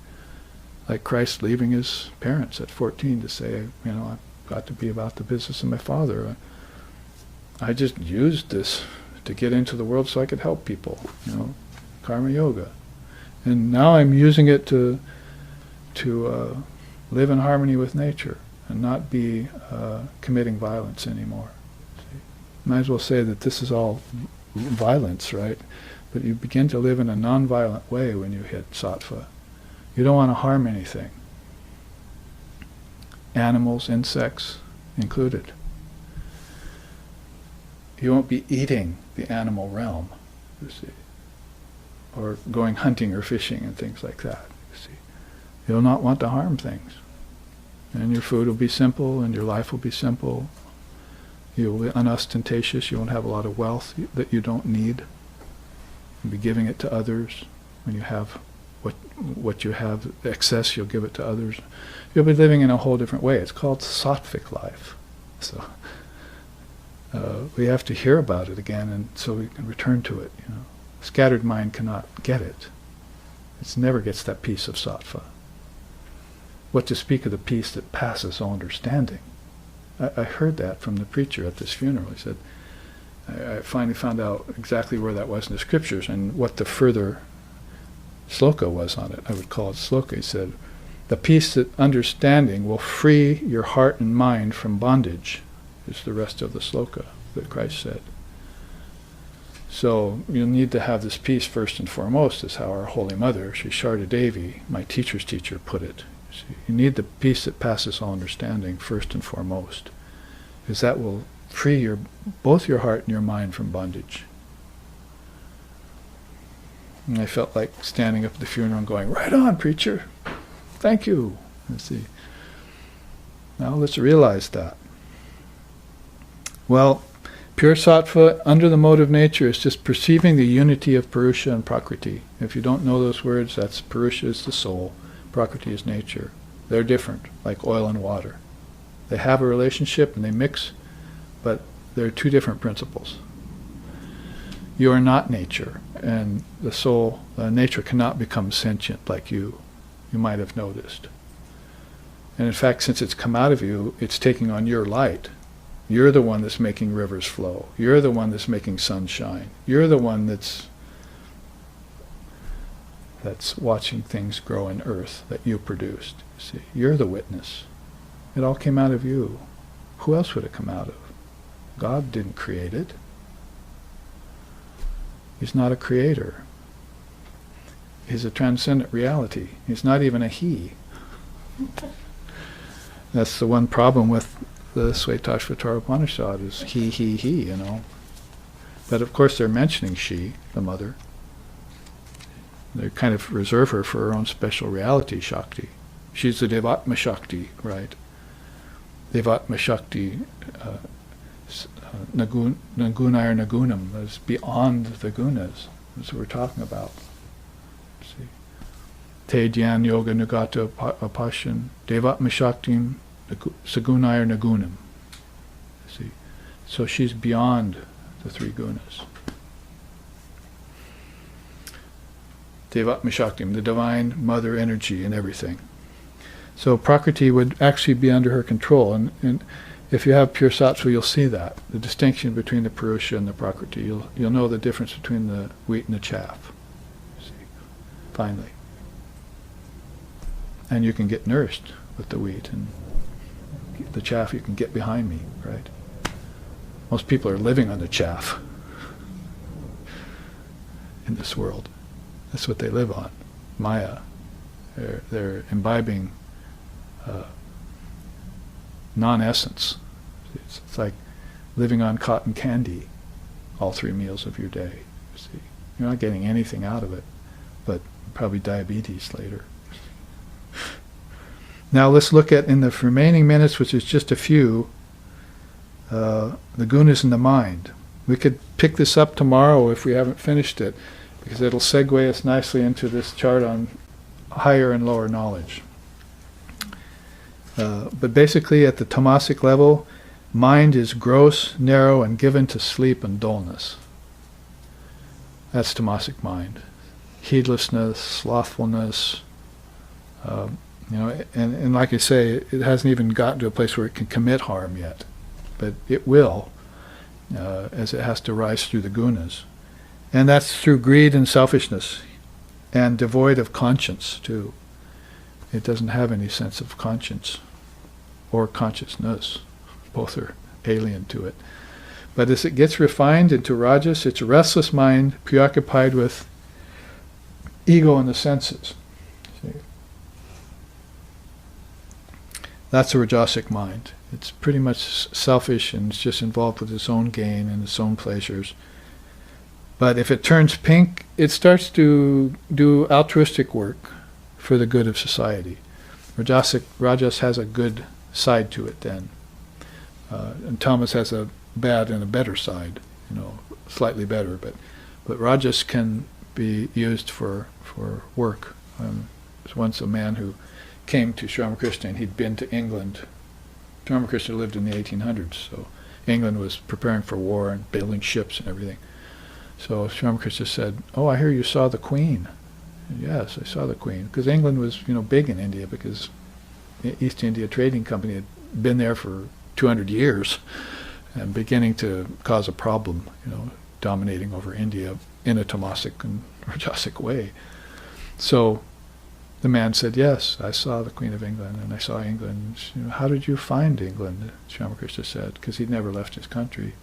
Like Christ leaving his parents at 14 to say, I've got to be about the business of my Father. I just used this to get into the world so I could help people, karma yoga. And now I'm using it to live in harmony with nature and not be committing violence anymore. See? Might as well say that this is all violence, right? But you begin to live in a non-violent way when you hit sattva. You don't want to harm anything. Animals, insects included. You won't be eating the animal realm, you see, or going hunting or fishing and things like that, you see. You'll not want to harm things. And your food will be simple, and your life will be simple. You'll be unostentatious. You won't have a lot of wealth that you don't need. You'll be giving it to others. When you have what you have excess, you'll give it to others. You'll be living in a whole different way. It's called sattvic life. So we have to hear about it again, and so we can return to it. Scattered mind cannot get it. It never gets that peace of sattva. What to speak of the peace that passes all understanding? I heard that from the preacher at this funeral. He said, I finally found out exactly where that was in the scriptures and what the further sloka was on it. I would call it sloka. He said, the peace that understanding will free your heart and mind from bondage, is the rest of the sloka that Christ said. So you'll need to have this peace first and foremost, is how our Holy Mother, Sri Sharda Devi, my teacher's teacher, put it. You need the peace that passes all understanding first and foremost, because that will free both your heart and your mind from bondage. And I felt like standing up at the funeral and going, right on, preacher. Thank you. You see. Now let's realize that. Well, pure sattva under the mode of nature is just perceiving the unity of Purusha and Prakriti. If you don't know those words, that's Purusha is the soul, Prakriti is nature. They're different, like oil and water. They have a relationship and they mix, but they're two different principles. You are not nature, and the soul, nature cannot become sentient like you might have noticed. And in fact, since it's come out of you, it's taking on your light. You're the one that's making rivers flow. You're the one that's making sunshine. You're the one that's watching things grow in earth that you produced. You see, you're the witness. It all came out of you. Who else would it come out of? God didn't create it. He's not a creator. He's a transcendent reality. He's not even a he. That's the one problem with the Svetashvatara Upanisad, is he, But of course they're mentioning she, the mother. They kind of reserve her for her own special reality, Shakti. She's the Devatma Shakti, right? Devatma Shakti, Nagunaya Nagunam, is beyond the gunas. That's what we're talking about. See, Te Dhyan Yoga Nugata Apashan, Devatma Shaktim, Sagunaya Nagunam. See, so she's beyond the three gunas. Devatma Shaktim, the divine mother energy and everything. So Prakriti would actually be under her control, and if you have pure sattva, you'll see that, the distinction between the Purusha and the Prakriti. You'll know the difference between the wheat and the chaff. See, finally. And you can get nourished with the wheat, and the chaff you can get behind me, right? Most people are living on the chaff in this world. That's what they live on, Maya. They're imbibing non-essence. It's like living on cotton candy all 3 meals of your day. See, you're not getting anything out of it, but probably diabetes later. Now let's look at, in the remaining minutes, which is just a few, the gunas in the mind. We could pick this up tomorrow if we haven't finished it, because it'll segue us nicely into this chart on higher and lower knowledge. But basically at the tamasic level, mind is gross, narrow, and given to sleep and dullness. That's tamasic mind. Heedlessness, slothfulness, and like I say, it hasn't even gotten to a place where it can commit harm yet, but it will. as it has to rise through the gunas. And that's through greed and selfishness, and devoid of conscience, too. It doesn't have any sense of conscience or consciousness. Both are alien to it. But as it gets refined into rajas, it's a restless mind preoccupied with ego and the senses. See? That's a rajasic mind. It's pretty much selfish and it's just involved with its own gain and its own pleasures. But if it turns pink, it starts to do altruistic work for the good of society. Rajas has a good side to it then. And tamas has a bad and a better side, slightly better. But rajas can be used for work. There was once a man who came to Sri Ramakrishna, and he'd been to England. Sri Ramakrishna lived in the 1800s, so England was preparing for war and building ships and everything. So Sri Ramakrishna said, "Oh, I hear you saw the Queen." "Yes, I saw the Queen," because England was, big in India, because the East India Trading Company had been there for 200 years and beginning to cause a problem, dominating over India in a tamasic and rajasic way. So the man said, "Yes, I saw the Queen of England, and I saw England." "How did you find England?" Sri Ramakrishna said, because he'd never left his country.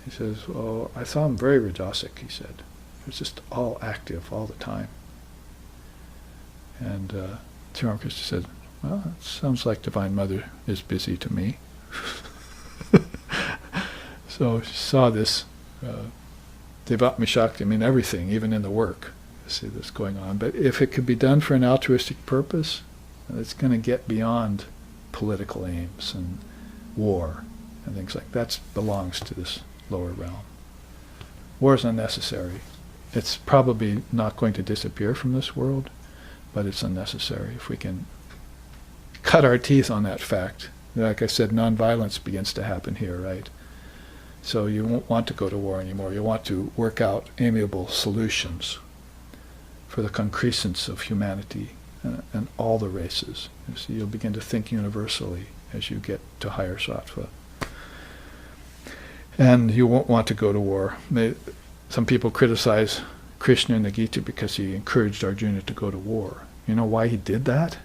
He says, "Oh, I saw him very rajasic," he said. It was just all active all the time. And Sri Ramakrishna said, "Well, that sounds like Divine Mother is busy to me." So she saw this Devatmi Shakti, everything, even in the work. You see this going on. But if it could be done for an altruistic purpose, it's going to get beyond political aims and war and things like that. That belongs to this lower realm. War is unnecessary. It's probably not going to disappear from this world, but it's unnecessary. If we can cut our teeth on that fact, like I said, nonviolence begins to happen here, right? So you won't want to go to war anymore. You want to work out amiable solutions for the concrescence of humanity and all the races. So you'll begin to think universally as you get to higher sattva. And you won't want to go to war. Some people criticize Krishna in the Gita because he encouraged Arjuna to go to war. You know why he did that?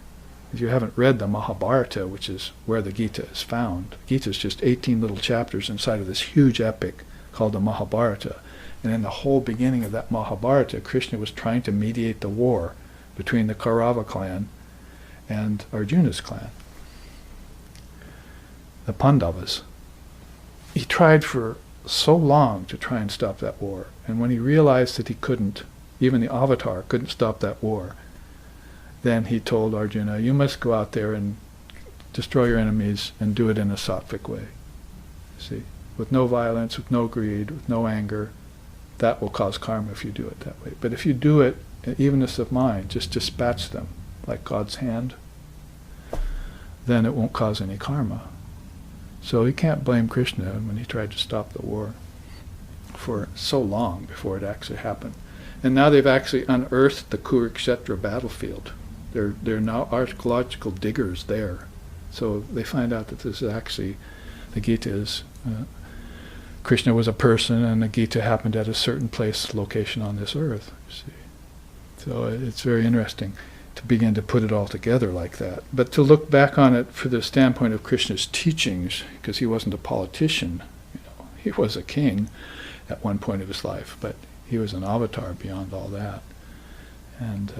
If you haven't read the Mahabharata, which is where the Gita is found, the Gita is just 18 little chapters inside of this huge epic called the Mahabharata. And in the whole beginning of that Mahabharata, Krishna was trying to mediate the war between the Kaurava clan and Arjuna's clan, the Pandavas. He tried for so long to try and stop that war. And when he realized that he couldn't, even the Avatar couldn't stop that war, then he told Arjuna, "You must go out there and destroy your enemies and do it in a sattvic way. See, with no violence, with no greed, with no anger. That will cause karma if you do it that way. But if you do it in evenness of mind, just dispatch them like God's hand, then it won't cause any karma." So he can't blame Krishna when he tried to stop the war for so long before it actually happened. And now they've actually unearthed the Kurukshetra battlefield. They're now archaeological diggers there. So they find out that this is actually, the Gita is, Krishna was a person and the Gita happened at a certain place, location on this earth. You see. So it's very interesting to begin to put it all together like that. But to look back on it for the standpoint of Krishna's teachings, because he wasn't a politician, he was a king at one point of his life, but he was an avatar beyond all that. And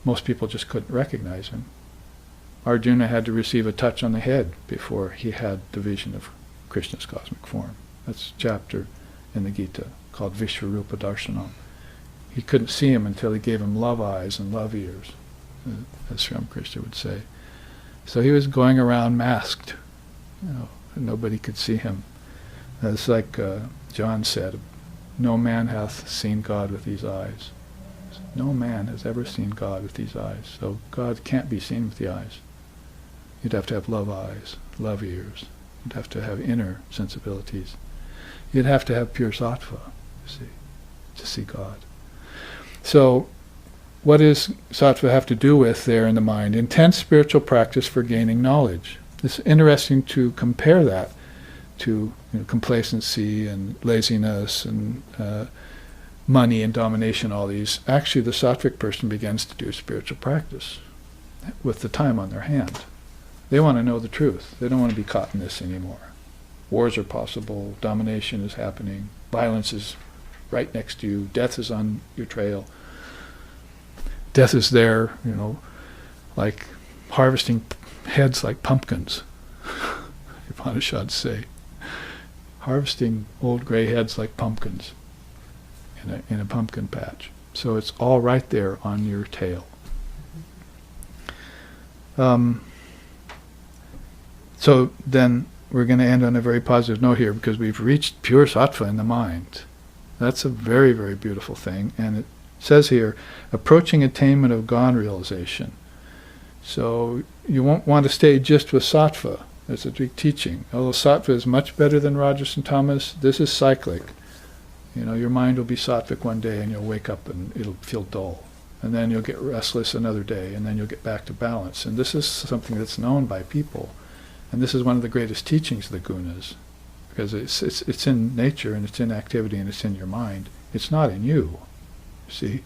most people just couldn't recognize him. Arjuna had to receive a touch on the head before he had the vision of Krishna's cosmic form. That's a chapter in the Gita called Vishvarupa Darshanam. He couldn't see him until he gave him love eyes and love ears, as Sri Ramakrishna would say. So he was going around masked. And nobody could see him. It's like John said, "No man hath seen God with these eyes." No man has ever seen God with these eyes. So God can't be seen with the eyes. You'd have to have love eyes, love ears. You'd have to have inner sensibilities. You'd have to have pure sattva, to see God. So what does sattva have to do with there in the mind? Intense spiritual practice for gaining knowledge. It's interesting to compare that to, complacency and laziness and money and domination, all these, actually the sattvic person begins to do spiritual practice with the time on their hand. They want to know the truth. They don't want to be caught in this anymore. Wars are possible, domination is happening, violence is right next to you, death is on your trail. Death is there, like harvesting heads like pumpkins. Upanisad say, harvesting old gray heads like pumpkins in a pumpkin patch. So it's all right there on your tail. So then we're going to end on a very positive note here, because we've reached pure sattva in the mind. That's a very, very beautiful thing. And it says here, approaching attainment of God realization. So you won't want to stay just with sattva. That's a big teaching. Although sattva is much better than rajas and tamas, this is cyclic. Your mind will be sattvic one day and you'll wake up and it'll feel dull. And then you'll get restless another day, and then you'll get back to balance. And this is something that's known by people. And this is one of the greatest teachings of the gunas, because it's in nature, and it's in activity, and it's in your mind. It's not in you. See?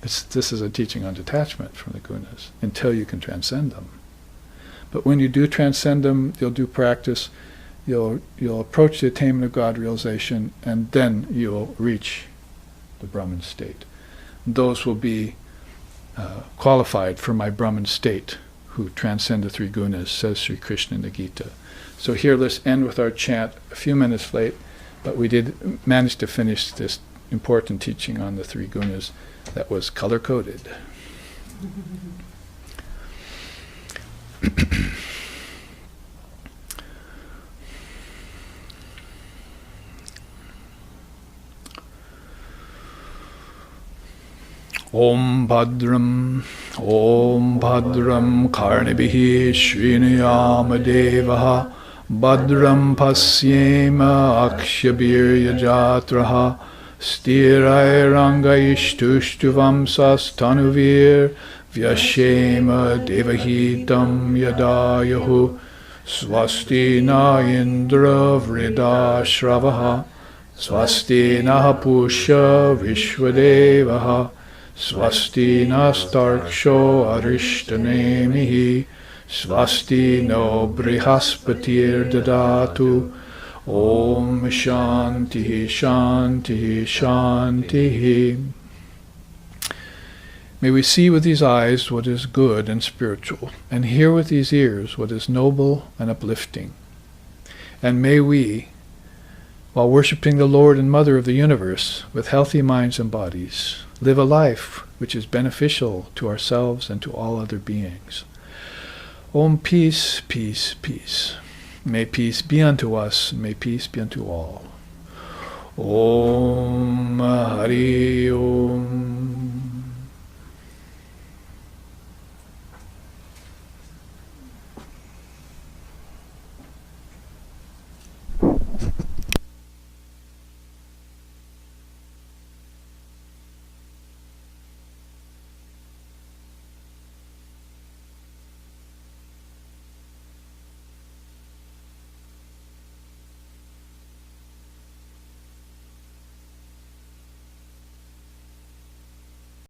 This is a teaching on detachment from the gunas, until you can transcend them. But when you do transcend them, you'll do practice, you'll approach the attainment of God realization, and then you'll reach the Brahman state. Those will be qualified for my Brahman state, who transcend the three gunas, says Sri Krishna in the Gita. So here, let's end with our chant, a few minutes late, but we did manage to finish this important teaching on the three gunas that was color-coded. Om Bhadram Karnibhihi Sriniyama Devaha Bhadram Pasyema Akshabirya Jatraha Stirai Rangaishtushtuvam Sastanuvir Vyashema Devahitam Yadayahu Swasti Na Indra Vrida Shravaha Swasti Na Pusha Vishwadevaha Swasti nastarksho arishtanemihi Swasti no brihaspatir dadatu Om Shantihi Shantihi Shantihi. May we see with these eyes what is good and spiritual, and hear with these ears what is noble and uplifting. And may we, while worshipping the Lord and Mother of the universe with healthy minds and bodies, live a life which is beneficial to ourselves and to all other beings. Om, peace, peace, peace. May peace be unto us, and may peace be unto all. Om Hari Om.